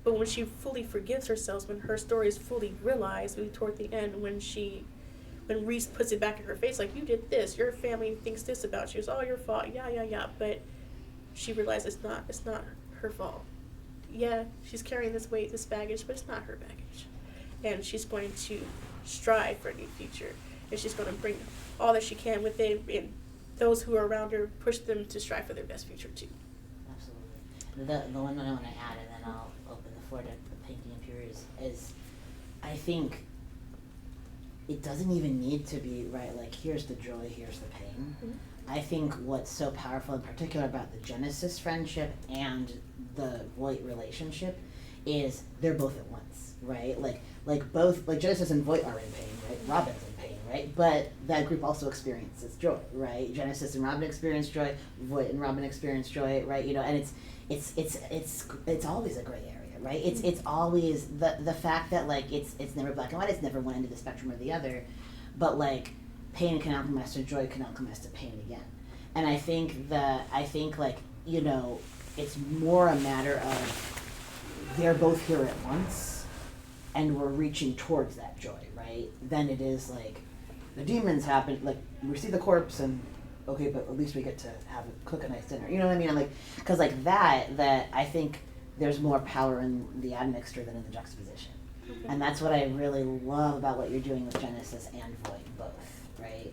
when she fully forgives herself, when her story is fully realized, toward the end, when Reese puts it back in her face, like, you did this, your family thinks this about you, it's all your fault, yeah, but she realizes it's not her fault. Yeah, she's carrying this weight, this baggage, but it's not her baggage. And she's going to strive for a new future. And she's going to bring all that she can with it, and those who are around her, push them to strive for their best future too. Absolutely. The one that I want to add, and then I'll open the floor to the painting impurities, is I think it doesn't even need to be, right, like, here's the joy, here's the pain. Mm-hmm. I think what's so powerful in particular about the Genesis friendship and the Voight relationship is they're both at once, right? Like both, like Genesis and Voight are in pain, right? Robin's in pain, right? But that group also experiences joy, right? Genesis and Robin experience joy, Voight and Robin experience joy, right? You know, and it's always a gray area, right? It's always the fact that, like, it's never black and white, it's never one end of the spectrum or the other, but like pain can alchemize to joy, can alchemize to pain again. And I think like, you know, it's more a matter of they're both here at once and we're reaching towards that joy, right? Than it is like the demons happen, like we see the corpse and okay, but at least we get to cook a nice dinner. You know what I mean? I'm like, cause like that I think there's more power in the admixture than in the juxtaposition. Okay. And that's what I really love about what you're doing with Genesis and Voight, both, right?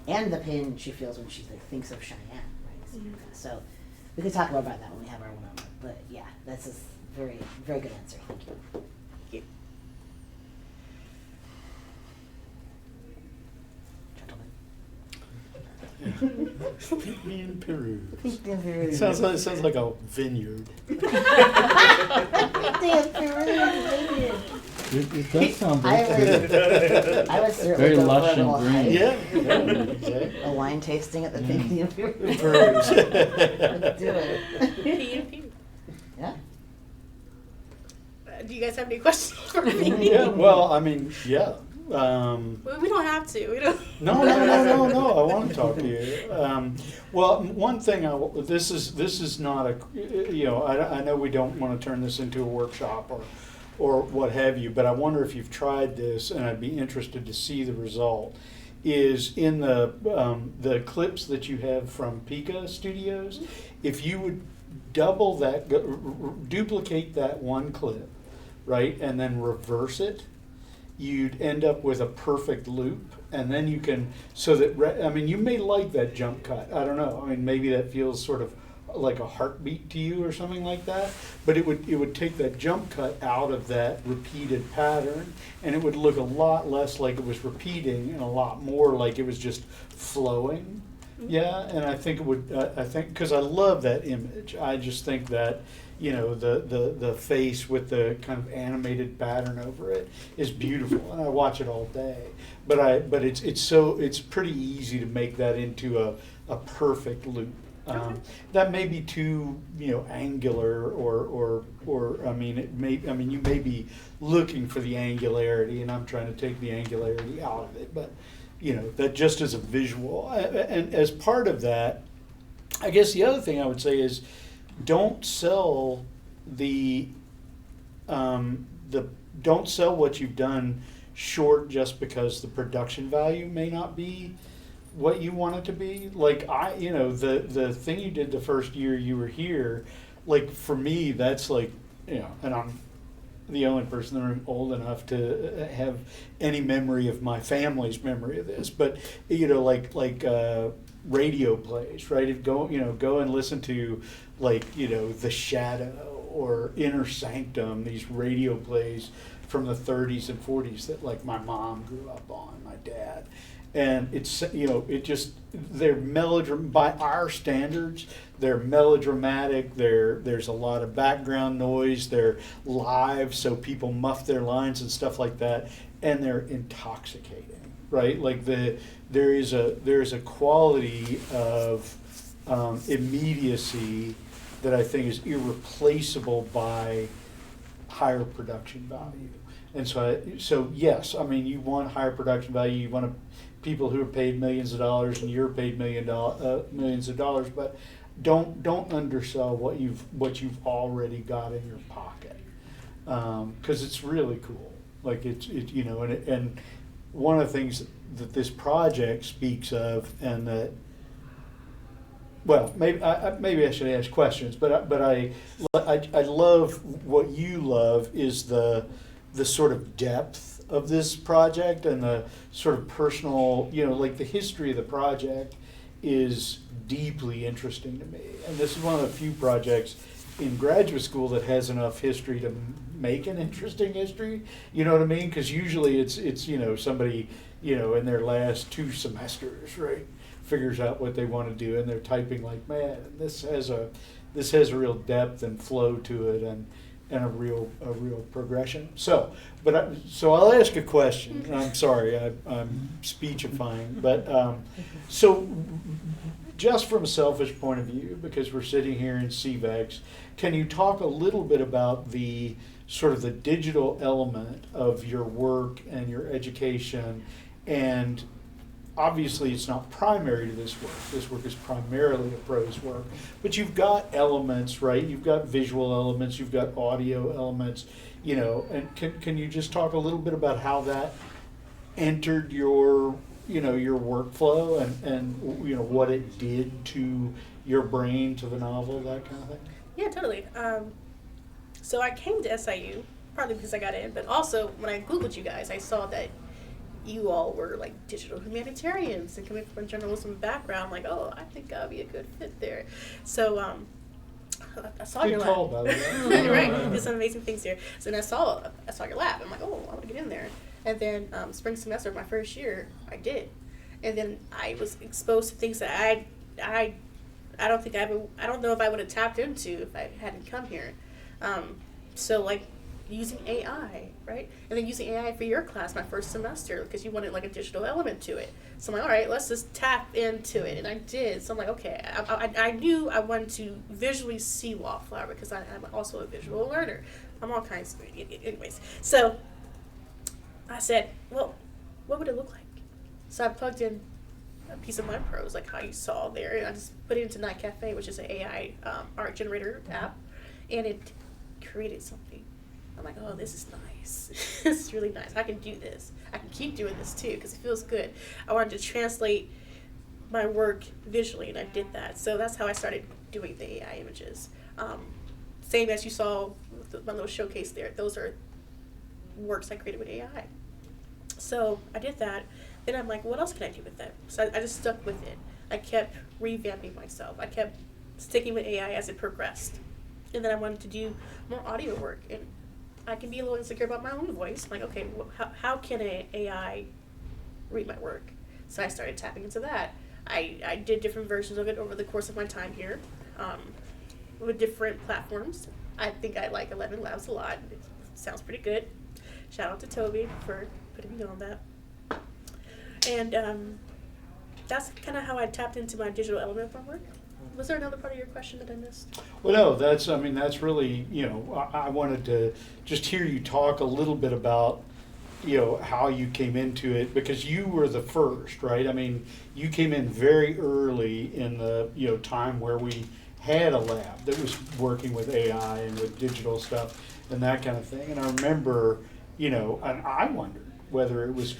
And the pain she feels when she thinks of Cheyenne, right? Mm-hmm. So we could talk more about that when we have our one-on-one. But yeah, that's a very, very good answer. Thank you. Me in Peru. Peru. It sounds like a vineyard. It does sound I was very lush and green. Yeah. A wine tasting at the Pinky and Peru. Let's do it. P&P. Yeah. Do you guys have any questions for me? Yeah. Well, I mean, yeah. We don't have to. We don't. No. I want to talk to you. Well, one thing. This is not a. You know, I know we don't want to turn this into a workshop or what have you, but I wonder if you've tried this, and I'd be interested to see the result. Is in the clips that you have from Pika Studios, if you would double that, duplicate that one clip, right, and then reverse it, you'd end up with a perfect loop, and then you can, so that, I mean, you may like that jump cut. I don't know. I mean, maybe that feels sort of like a heartbeat to you or something like that, but it would take that jump cut out of that repeated pattern, and it would look a lot less like it was repeating and a lot more like it was just flowing. Yeah, and I think it would, because I love that image. I just think that, you know, the face with the kind of animated pattern over it is beautiful, and I watch it all day. But it's pretty easy to make that into a perfect loop. That may be too, angular or I mean, you may be looking for the angularity, and I'm trying to take the angularity out of it, but, that just as a visual. And as part of that, I guess the other thing I would say is don't sell don't sell what you've done short just because the production value may not be what you want it to be. Like the thing you did the first year you were here, like for me, that's like, and I'm the only person in the room old enough to have any memory of my family's memory of this, but radio plays, right? Go and listen to The Shadow or Inner Sanctum, these radio plays from the 30s and 40s that my mom grew up on, my dad. And it's, they're melodramatic, by our standards, they're melodramatic, there's a lot of background noise, they're live, so people muff their lines and stuff like that, and they're intoxicating, right? There is a quality of immediacy that I think is irreplaceable by higher production value. And so yes, I mean, you want higher production value, you want people who are paid millions of dollars and you're paid millions of dollars, but don't undersell what you've already got in your pocket, because it's really cool. And one of the things that this project speaks of, and that, well, maybe I should ask questions, but I love what you love is the sort of depth of this project and the sort of personal, the history of the project is deeply interesting to me. And this is one of the few projects in graduate school that has enough history to make an interesting history. You know what I mean? Because usually it's somebody, in their last 2 semesters, right, figures out what they want to do and they're typing like mad. And this has a real depth and flow to it and a real progression. So I'll ask a question. And I'm sorry, I'm speechifying, but so just from a selfish point of view, because we're sitting here in CVEX, can you talk a little bit about the sort of the digital element of your work and your education? And obviously it's not primary to this work. This work is primarily a prose work, but you've got elements, right? You've got visual elements, you've got audio elements, and can you just talk a little bit about how that entered your workflow and what it did to your brain, to the novel, that kind of thing? Yeah, totally. So I came to SIU partly because I got in, but also when I Googled you guys, I saw that you all were digital humanitarians and coming from a journalism background, I think I'll be a good fit there. So I saw your lab. By the way. Right, did some amazing things here. So then I saw your lab. I'm like, oh, I want to get in there. And then spring semester of my first year, I did. And then I was exposed to things that I don't know if I would have tapped into if I hadn't come here. Using AI, right? And then using AI for your class my first semester because you wanted a digital element to it. So I'm like, all right, let's just tap into it. And I did. So I'm like, okay, I knew I wanted to visually see Wallflower because I'm also a visual learner. I'm all kinds of, anyways. So I said, well, what would it look like? So I plugged in a piece of my prose, like how you saw there, and I just put it into Night Cafe, which is an AI art generator app, and it created something. I'm like, oh, this is nice. This is really nice. I can do this. I can keep doing this too because it feels good. I wanted to translate my work visually, and I did that. So that's how I started doing the AI images. Same as you saw with my little showcase there. Those are works I created with AI. So I did that. Then I'm like, what else can I do with that? So I just stuck with it. I kept revamping myself. I kept sticking with AI as it progressed. And then I wanted to do more audio work. And I can be a little insecure about my own voice. I'm like, okay, how can an AI read my work? So I started tapping into that. I did different versions of it over the course of my time here with different platforms. I think I like 11 Labs a lot. It sounds pretty good. Shout out to Toby for putting me on that. And that's kind of how I tapped into my digital element of my work. Was there another part of your question that I missed? Well, no, that's really, I wanted to just hear you talk a little bit about, how you came into it, because you were the first, right? I mean, you came in very early in the, time where we had a lab that was working with AI and with digital stuff and that kind of thing. And I remember, and I wondered whether it was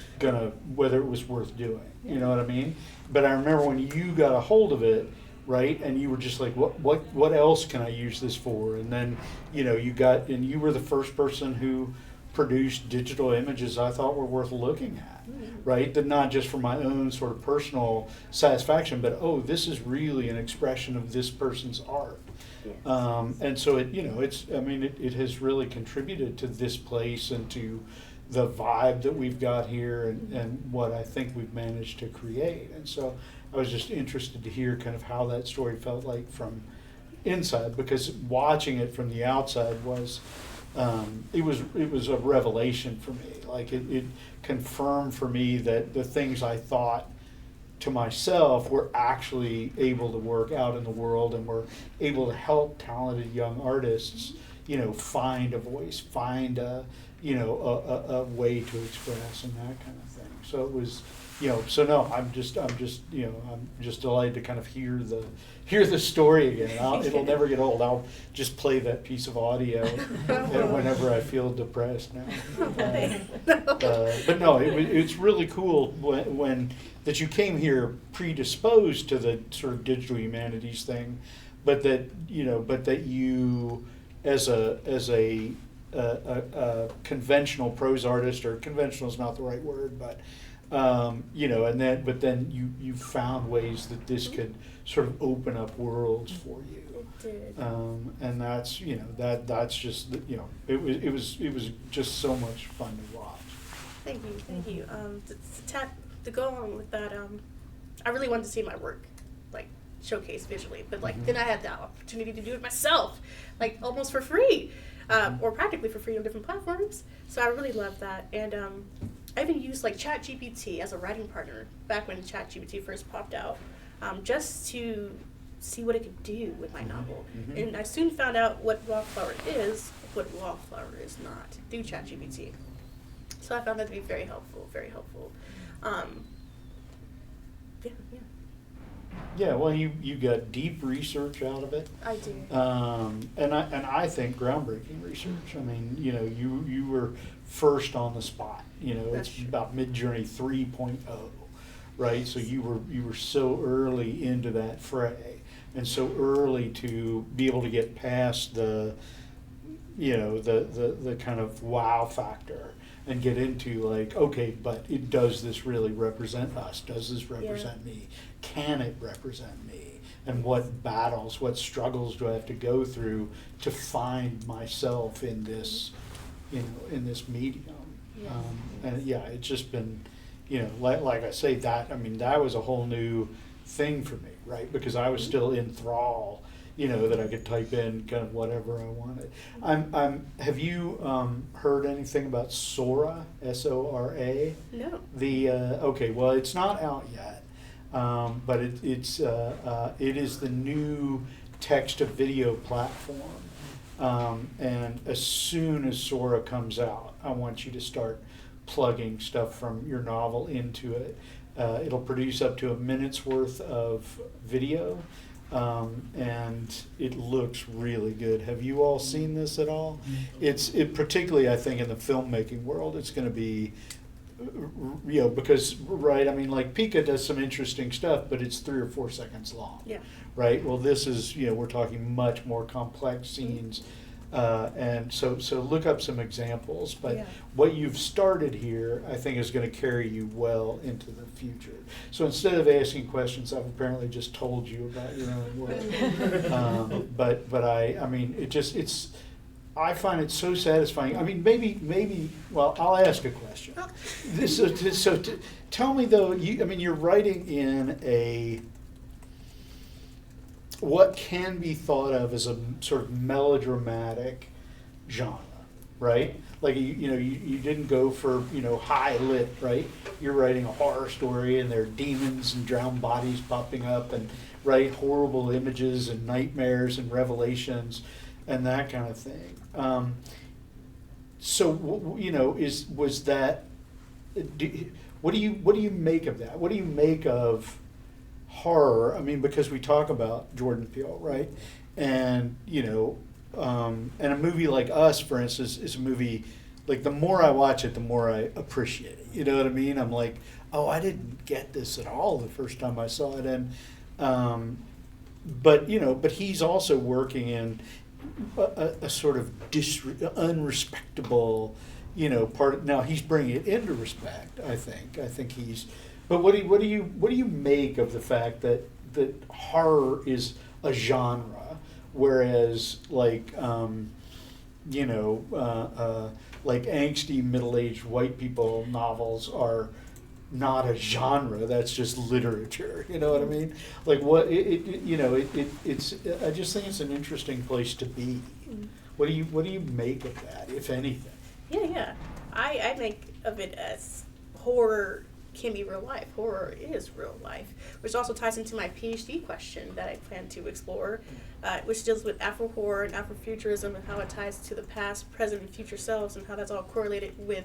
worth doing, you know what I mean? But I remember when you got a hold of it, right, and you were just like, what else can I use this for? And then, you were the first person who produced digital images I thought were worth looking at, right? That not just for my own sort of personal satisfaction, but this is really an expression of this person's art. Yes. And so it has really contributed to this place and to the vibe that we've got here and what I think we've managed to create. And so I was just interested to hear kind of how that story felt like from inside, because watching it from the outside was it was a revelation for me. Like it confirmed for me that the things I thought to myself were actually able to work out in the world, and were able to help talented young artists, find a voice, find a way to express and that kind of thing. So it was, I'm just delighted to kind of hear the story again. It'll never get old. I'll just play that piece of audio whenever I feel depressed now. But no, it's really cool when that you came here predisposed to the sort of digital humanities thing, but that you as a conventional prose artist, or conventional is not the right word, but but then you found ways that this could sort of open up worlds for you. It did. And that's that's just it was just so much fun to watch. Thank you. To go along with that, I really wanted to see my work like showcased visually, but then I had the opportunity to do it myself, like almost for free. Or practically for free on different platforms. So I really love that. And I even used like ChatGPT as a writing partner back when ChatGPT first popped out, just to see what it could do with my novel. And I soon found out what Wallflower is not through ChatGPT. So I found that to be very helpful. Yeah, well, you got deep research out of it. I do. And I think groundbreaking research. I mean, you were first on the spot. It's about Midjourney 3.0, right? So you were so early into that fray, and so early to be able to get past the kind of wow factor and get into like, okay, but does this really represent us? Does this represent me? Can it represent me? And what battles, what struggles do I have to go through to find myself in this, in this medium? And it's just been, like I say, that was a whole new thing for me, right? Because I was still in thrall, that I could type in kind of whatever I wanted. Have you heard anything about Sora, S-O-R-A? No. Okay, well, it's not out yet, but it is the new text-to-video platform. And as soon as Sora comes out, I want you to start plugging stuff from your novel into it. It'll produce up to a minute's worth of video. And it looks really good. Have you all seen this at all? It particularly, I think, in the filmmaking world, it's going to be, because, right, like Pika does some interesting stuff, but it's 3 or 4 seconds long. Yeah. Right? Well, this is, we're talking much more complex scenes. And so look up some examples, but what you've started here, I think, is going to carry you well into the future. So instead of asking questions, I've apparently just told you about your own work. But I find it so satisfying. I mean, maybe. Well, I'll ask a question. Tell me though. You're writing in what can be thought of as a sort of melodramatic genre, right? Like you didn't go for high lit, right? You're writing a horror story, and there are demons and drowned bodies popping up, and right? Horrible images and nightmares and revelations and that kind of thing. So was that? What do you make of that? What do you make of horror? I mean, because we talk about Jordan Peele, right? And and a movie like Us, for instance, is a movie. Like, the more I watch it, the more I appreciate it. You know what I mean? I'm like, oh, I didn't get this at all the first time I saw it. And but he's also working in a sort of unrespectable, part. Now he's bringing it into respect. I think he's. But what do you make of the fact that horror is a genre, whereas like like angsty middle-aged white people novels are not a genre, that's just literature, you know what I mean? Like it's I just think it's an interesting place to be. What do you make of that, if anything? Yeah. I make of it as horror can be real life. Horror is real life, which also ties into my PhD question that I plan to explore, which deals with Afro-horror and Afrofuturism and how it ties to the past, present, and future selves, and how that's all correlated with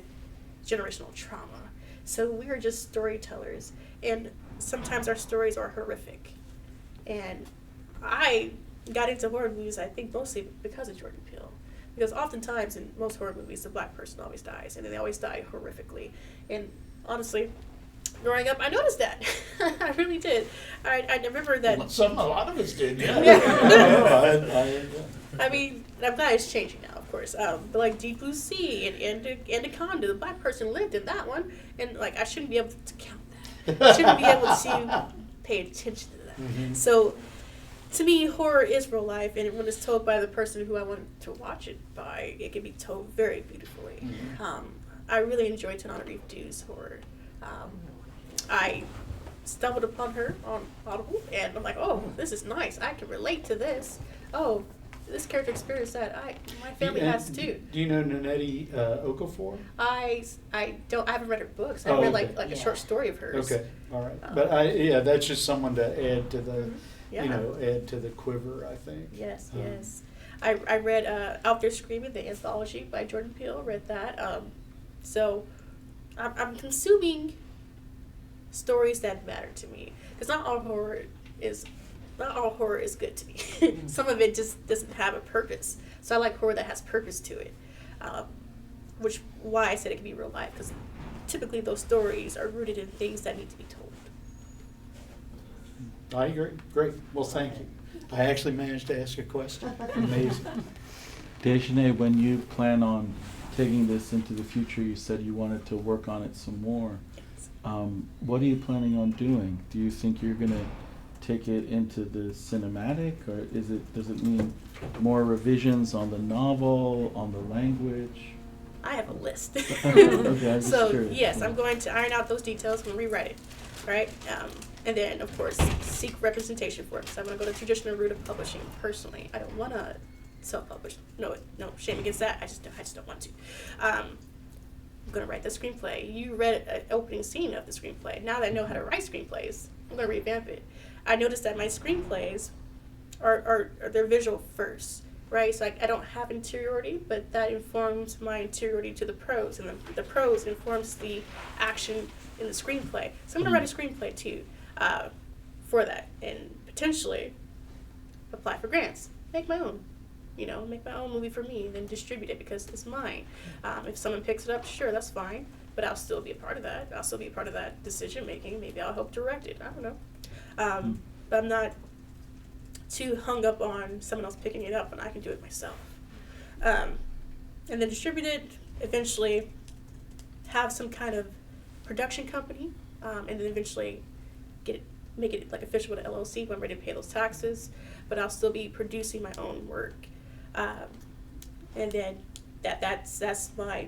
generational trauma. So we are just storytellers, and sometimes our stories are horrific. And I got into horror movies, I think, mostly because of Jordan Peele. Because oftentimes in most horror movies, the black person always dies, and they always die horrifically. And honestly, growing up, I noticed that. I really did. I remember that. A lot of us did, yeah. I mean, I'm glad it's changing now, of course. But like Deep Blue Sea and Anaconda, the black person lived in that one, and like I shouldn't be able to count that. I shouldn't be able to pay attention to that. Mm-hmm. So, to me, horror is real life, and when it's told by the person who I want to watch it by, it can be told very beautifully. Mm-hmm. I really enjoy Tanana Reef Dew's horror. I stumbled upon her on Audible, and I'm like, oh, this is nice. I can relate to this. Oh, this character experienced that. My family has too. Do you know Nanette Okafor? I haven't read her books. I read like a short story of hers. Okay, all right. But that's just someone to add to the, add to the quiver, I think. Yes. I read Out There Screaming, the anthology by Jordan Peele. Read that. So I'm consuming stories that matter to me, because not all horror is good to me. Some of it just doesn't have a purpose. So I like horror that has purpose to it, which why I said it can be real life, because typically those stories are rooted in things that need to be told. I agree. Great. Well, thank you. I actually managed to ask a question. Amazing. Dajonea, when you plan on taking this into the future, you said you wanted to work on it some more. What are you planning on doing? Do you think you're going to take it into the cinematic, or does it mean more revisions on the novel, on the language? I have a list. Okay, so curious. Yes, I'm going to iron out those details and rewrite it, right? And then of course seek representation for it. So I'm going to go the traditional route of publishing personally. I don't want to self-publish. No, shame against that. I just don't want to. I'm going to write the screenplay. You read an opening scene of the screenplay. Now that I know how to write screenplays, I'm going to revamp it. I noticed that my screenplays are they're visual first, right? So I don't have interiority, but that informs my interiority to the prose, and the prose informs the action in the screenplay. So I'm going to write a screenplay too for that, and potentially apply for grants, make my own. Make my own movie for me, and then distribute it because it's mine. If someone picks it up, sure, that's fine, but I'll still be a part of that. I'll still be a part of that decision making. Maybe I'll help direct it. I don't know. But I'm not too hung up on someone else picking it up when I can do it myself. And then distribute it, eventually have some kind of production company, and then eventually make it like official with an LLC when I'm ready to pay those taxes, but I'll still be producing my own work. And then that's my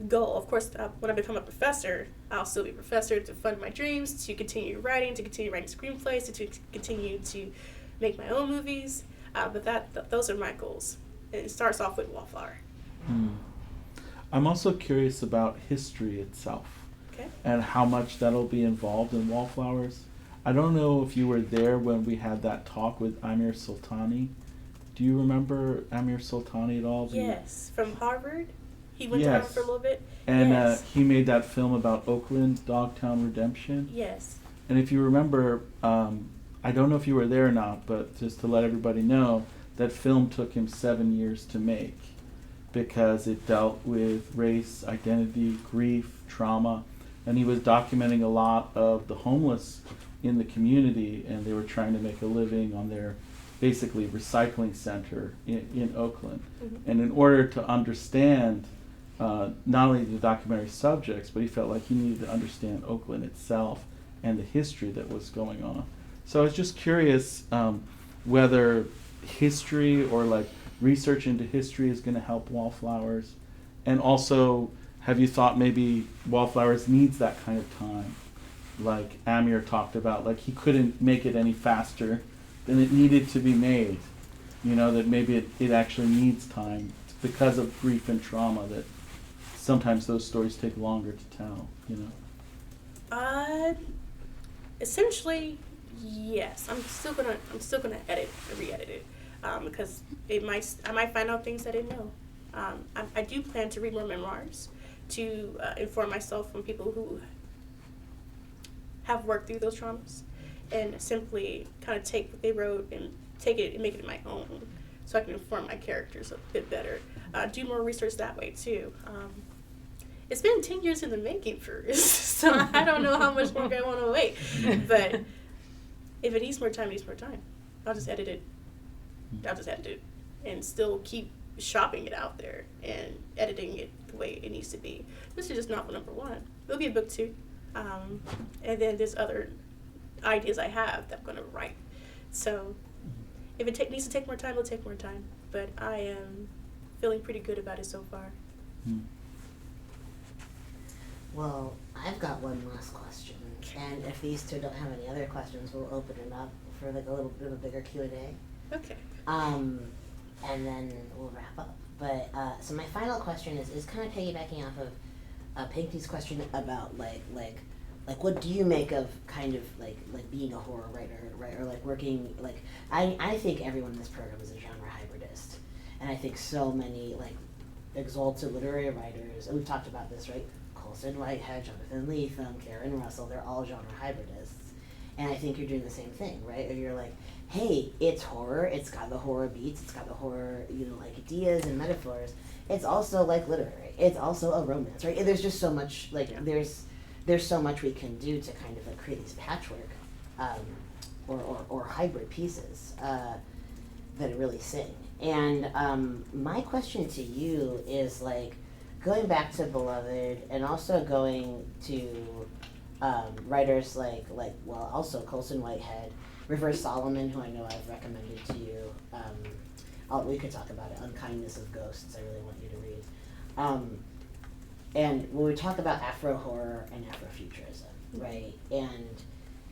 goal. Of course, when I become a professor, I'll still be a professor to fund my dreams, to continue writing screenplays, to continue to make my own movies. But those are my goals. And it starts off with Wallflower. I'm also curious about history itself. Okay. And how much that'll be involved in Wallflowers. I don't know if you were there when we had that talk with Amir Sultani. Do you remember Amir Sultani at all? Yes, from Harvard. He went to Yes. Harvard for a little bit. And Yes. he made that film about Oakland, Dogtown Redemption. Yes. And if you remember, I don't know if you were there or not, but just to let everybody know, that film took him 7 years to make because it dealt with race, identity, grief, trauma, and he was documenting a lot of the homeless in the community, and they were trying to make a living on their basically recycling center in Oakland. Mm-hmm. And in order to understand not only the documentary subjects, but he felt like he needed to understand Oakland itself and the history that was going on. So I was just curious whether history or like research into history is going to help Wallflowers, and also have you thought maybe Wallflowers needs that kind of time, like Amir talked about, like he couldn't make it any faster than it needed to be made, you know, that maybe it actually needs time because of grief and trauma, that sometimes those stories take longer to tell, you know. Essentially, yes. I'm still gonna re-edit it, because I might find out things I didn't know. I do plan to read more memoirs to inform myself from people who have worked through those traumas, and simply kind of take what they wrote and take it and make it my own, so I can inform my characters a bit better. Do more research that way too. It's been 10 years in the making for this, so I don't know how much longer I want to wait. But if it needs more time, it needs more time. I'll just edit it. And still keep shopping it out there and editing it the way it needs to be. This is just novel number 1. There'll be a book 2. And then there's other ideas I have that I'm going to write. So if it needs to take more time, it'll take more time. But I am feeling pretty good about it so far. Well, I've got one last question, and if these two don't have any other questions, we'll open it up for like a little bit of a bigger Q&A. Okay. And then we'll wrap up. But so my final question is kind of piggybacking off of Pinky's question about like what do you make of kind of like being a horror writer, right? Or like working like I think everyone in this program is a genre hybridist, and I think so many like exalted literary writers, and we've talked about this, right? Colson Whitehead, Jonathan Lethem, Karen Russell, they're all genre hybridists. And I think you're doing the same thing, right? Or you're like, hey, it's horror, it's got the horror beats, it's got the horror, you know, like ideas and metaphors. It's also like literary. It's also a romance, right? And there's just so much, like, there's so much we can do to kind of like create these patchwork or hybrid pieces that really sing. And my question to you is like, going back to Beloved, and also going to writers like also Colson Whitehead, Rivers Solomon, who I know I've recommended to you. We could talk about it. Unkindness of Ghosts, I really want you to read. And when we talk about Afro horror and Afrofuturism, right, and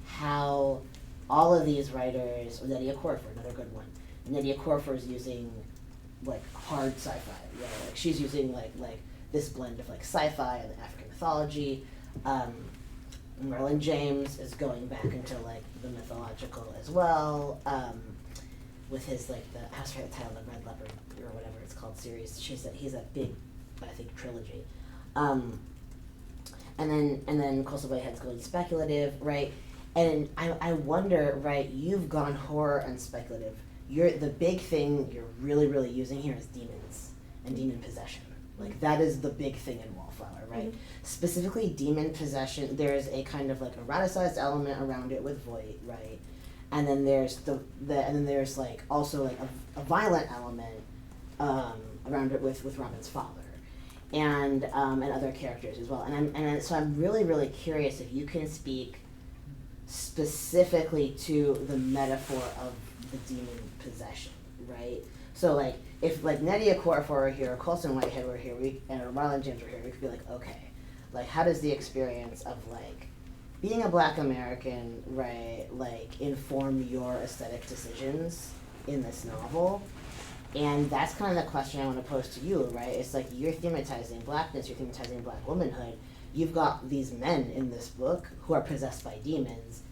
how all of these writers, Nydia Korfer, another good one. Nydia Korfer is using like hard sci-fi, right? Like she's using like this blend of like sci-fi and African mythology. Merlin James is going back into like the mythological as well, with his like the House Fire Title, the Red Leopard or whatever it's called series. He's a big, I think, trilogy. And then Colson Whitehead's going speculative, right? And I wonder, right? You've gone horror and speculative. The big thing you're really using here is demons and demon possession. Like that is the big thing in Wallflower, right? Mm-hmm. Specifically demon possession, there's a kind of like eroticized element around it with Voight, right? And then there's and then there's like also like a violent element around it with Robin's father. And other characters as well. And so I'm really curious if you can speak specifically to the metaphor of the demon possession, right? So like if like Nydia Korfer were here, or Colson Whitehead were here, or Marlon James were here, we could be like, okay, like how does the experience of like being a Black American, right, like inform your aesthetic decisions in this novel? And that's kind of the question I want to pose to you, right? It's like you're thematizing Blackness, you're thematizing Black womanhood. You've got these men in this book who are possessed by demons.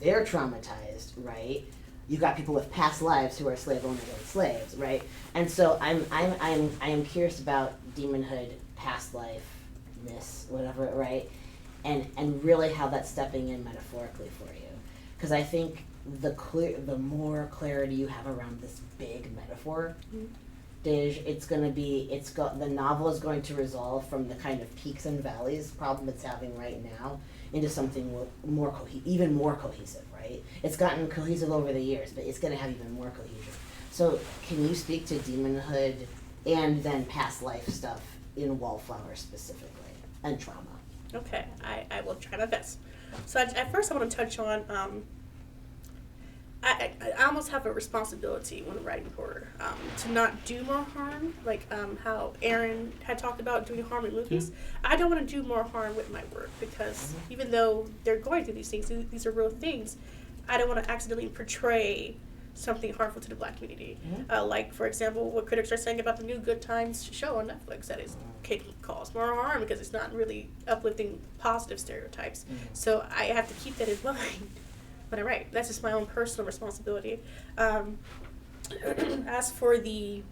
they're traumatized, right? You got people with past lives who are slave owners and slaves, right? And so I'm curious about demonhood, past life, whatever, right? And really how that's stepping in metaphorically for you, because I think the more clarity you have around this big metaphor, Dej, the novel is going to resolve from the kind of peaks and valleys problem it's having right now into something more even more cohesive, right? It's gotten cohesive over the years, but it's going to have even more cohesion. So can you speak to demonhood and then past life stuff in Wallflower specifically, and trauma? Okay, I will try my best. So at first I want to touch on, I almost have a responsibility when writing horror, to not do more harm, like how Aaron had talked about doing harm in movies. I don't want to do more harm with my work, because even though they're going through these things, these are real things, I don't want to accidentally portray something harmful to the Black community. Like, for example, what critics are saying about the new Good Times show on Netflix, that is can cause more harm because it's not really uplifting positive stereotypes. So I have to keep that in mind when I write. That's just my own personal responsibility. As for the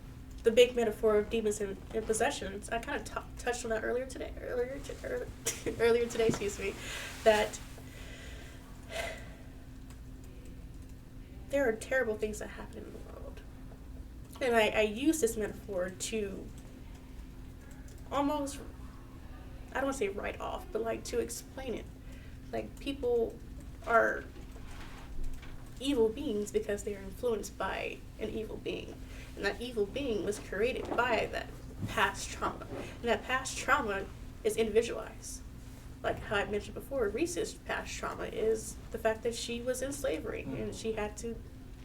big metaphor of demons and possessions, I kind of touched on that earlier today, excuse me, that there are terrible things that happen in the world. And I use this metaphor to almost, I don't want to say write off, but like to explain it. Like, people are evil beings because they are influenced by an evil being. And that evil being was created by that past trauma. And that past trauma is individualized. Like how I mentioned before, Reese's past trauma is the fact that she was in slavery and she had to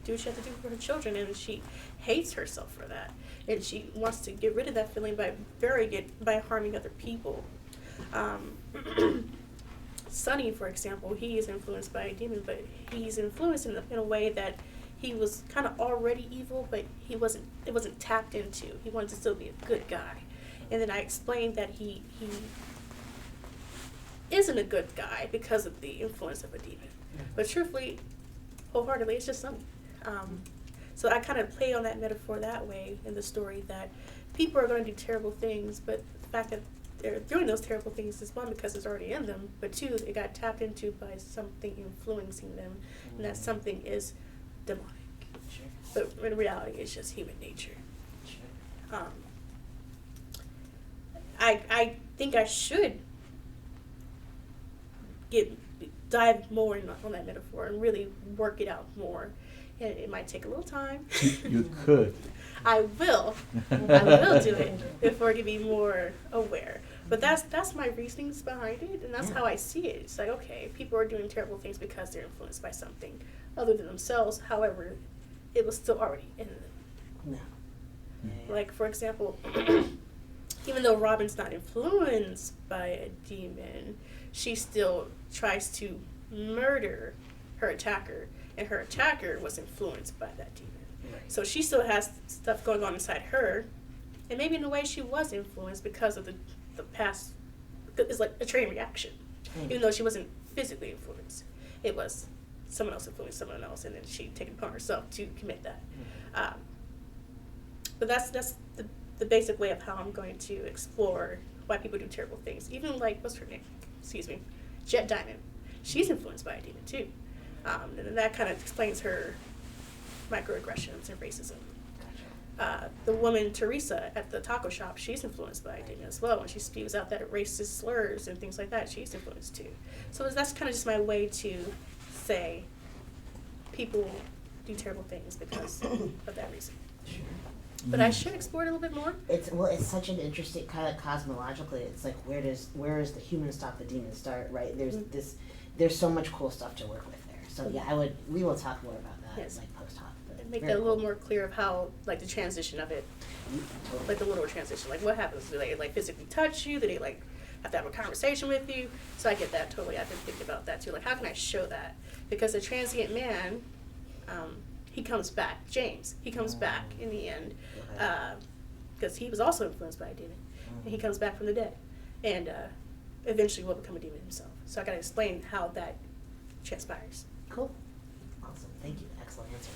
do what she had to do for her children, and she hates herself for that. And she wants to get rid of that feeling by burying it by harming other people. Sonny, for example, he is influenced by a demon, but he's influenced in a way that he was kind of already evil, but it wasn't tapped into. He wanted to still be a good guy. And then I explained that he isn't a good guy because of the influence of a demon. But truthfully, wholeheartedly, it's just Sonny. So I kind of play on that metaphor that way in the story, that people are going to do terrible things, but the fact that they're doing those terrible things is, one, because it's already in them, but two, it got tapped into by something influencing them, and that something is demonic. Sure. But in reality, it's just human nature. Sure. I think I should dive more on that metaphor and really work it out more. And it might take a little time. You could. I will do it before I can be more aware. But that's my reasonings behind it, and that's how I see it. It's like, okay, people are doing terrible things because they're influenced by something other than themselves. However, it was still already in them. No. Yeah. Like, for example, even though Robin's not influenced by a demon, she still tries to murder her attacker, and her attacker was influenced by that demon. Right. So she still has stuff going on inside her, and maybe in a way she was influenced because of the past. It's like a chain reaction. Even though she wasn't physically influenced, it was someone else influenced someone else, and then she took it upon herself to commit that. But that's the basic way of how I'm going to explore why people do terrible things. Even like, what's her name? Excuse me, Jet Diamond. She's influenced by a demon too, and that kind of explains her microaggressions and racism. The woman Teresa at the taco shop, she's influenced by a demon as well. When she spews out that racist slurs and things like that, she's influenced too. So that's kind of just my way to say people do terrible things because of that reason. Sure. But I should explore it a little bit more. It's such an interesting kind of cosmologically. It's like where is the human stop, the demon start, right? There's so much cool stuff to work with there. So yeah, we will talk more about that like post hoc. And make that a little more clear of how, like, the transition of it, like the literal transition, like what happens? Do they like physically touch you? Do they like have to have a conversation with you? So I get that totally. I've been thinking about that too. Like, how can I show that? Because the transient man, he comes back. James, he comes back in the end, because he was also influenced by a demon, and he comes back from the dead, and eventually will become a demon himself. So I got to explain how that transpires. Cool. Awesome. Thank you. Excellent answer.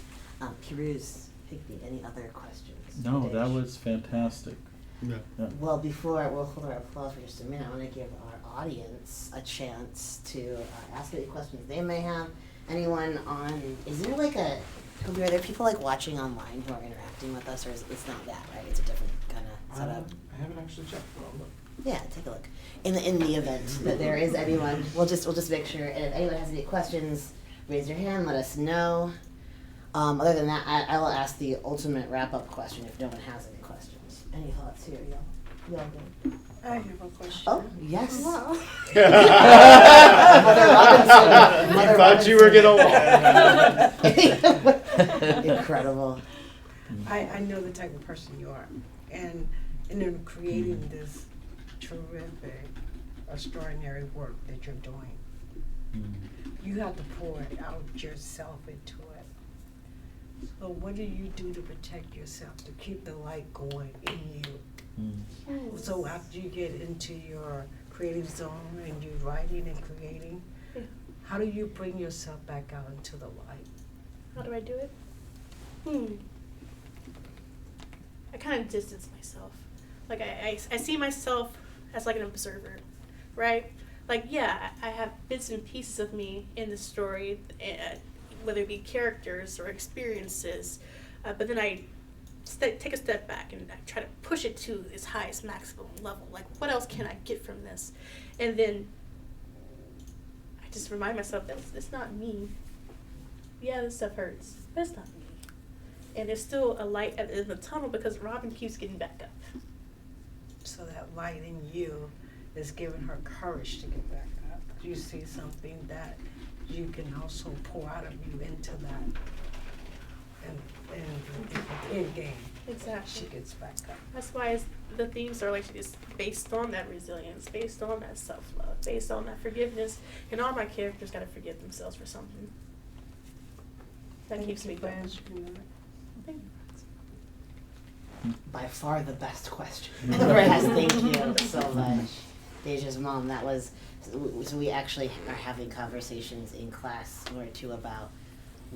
Piruz, Higby, any other questions? No, for that Dej? was fantastic. Yeah. Well, before we'll hold our applause for just a minute, I want to give our audience a chance to ask any questions they may have. Anyone on? Is there like a? Kobe, are there people like watching online who are interacting with us, or is it's not that right? It's a different kind of setup. I haven't actually checked, but I'll look. Yeah, take a look. In the event that there is anyone, we'll just make sure. And if anyone has any questions, raise your hand. Let us know. Other than that, I will ask the ultimate wrap-up question if no one has any questions. Any thoughts here, y'all? Y'all good? I have a question. Oh, yes. Wow. Mother Robinson. Mother I thought you were Robinson. Incredible. I know the type of person you are. And in creating this terrific, extraordinary work that you're doing, you have to pour it out yourself into it. So what do you do to protect yourself, to keep the light going in you? So after you get into your creative zone and you're writing and creating, how do you bring yourself back out into the light? How do I do it? I kind of distance myself. Like I see myself as like an observer, right? Like, yeah, I have bits and pieces of me in the story, whether it be characters or experiences, but then I take a step back and I try to push it to its highest maximum level. Like, what else can I get from this? And then I just remind myself that it's not me. Yeah, this stuff hurts, but it's not me. And there's still a light at the end of the tunnel because Robin keeps getting back up. So that light in you is giving her courage to get back up. You see something that you can also pour out of you into that. And the end game. Exactly. She gets back up. That's why the themes are like just based on that resilience, based on that self-love, based on that forgiveness. And all my characters got to forgive themselves for something. That keeps me going. By far the best question. Yes, thank you so much. Deja's mom, that was, so we actually are having conversations in class or two about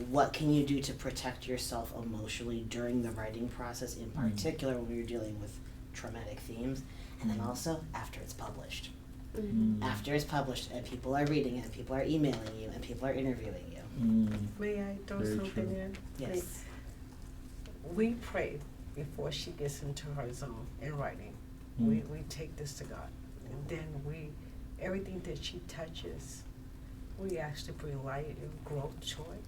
what can you do to protect yourself emotionally during the writing process, in particular when you're dealing with traumatic themes, and then also after it's published. After it's published and people are reading it and people are emailing you and people are interviewing you. May I throw Very something true. in? Yes. We pray before she gets into her zone in writing. We take this to God. And then everything that she touches, we actually bring light and growth to it.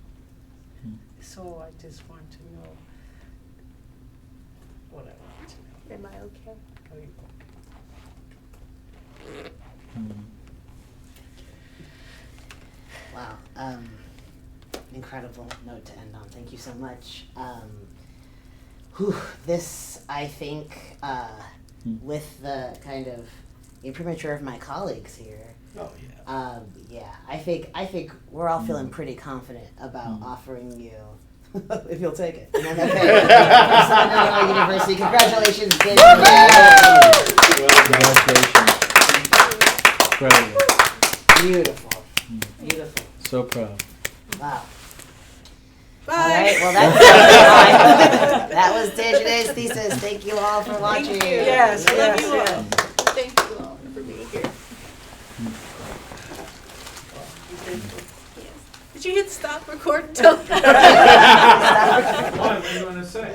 So I just want to know what I want to know. Am I okay? Are you Wow. Incredible note to end on. Thank you so much. This, I think, with the kind of imprimatur of my colleagues here. Oh yeah. Yeah, I think we're all feeling pretty confident about offering you, if you'll take it, an MFA from Southern Illinois University. Congratulations, Dej. Congratulations. Incredible. Beautiful. Beautiful. So proud. Wow. Bye. All right, well, that's that was Dajonea's thesis. Thank you all for watching. Thank you. Yes, I love yes, you all. yes. Thank you all for being here. Yes. Did you hit stop record? What are you going to say?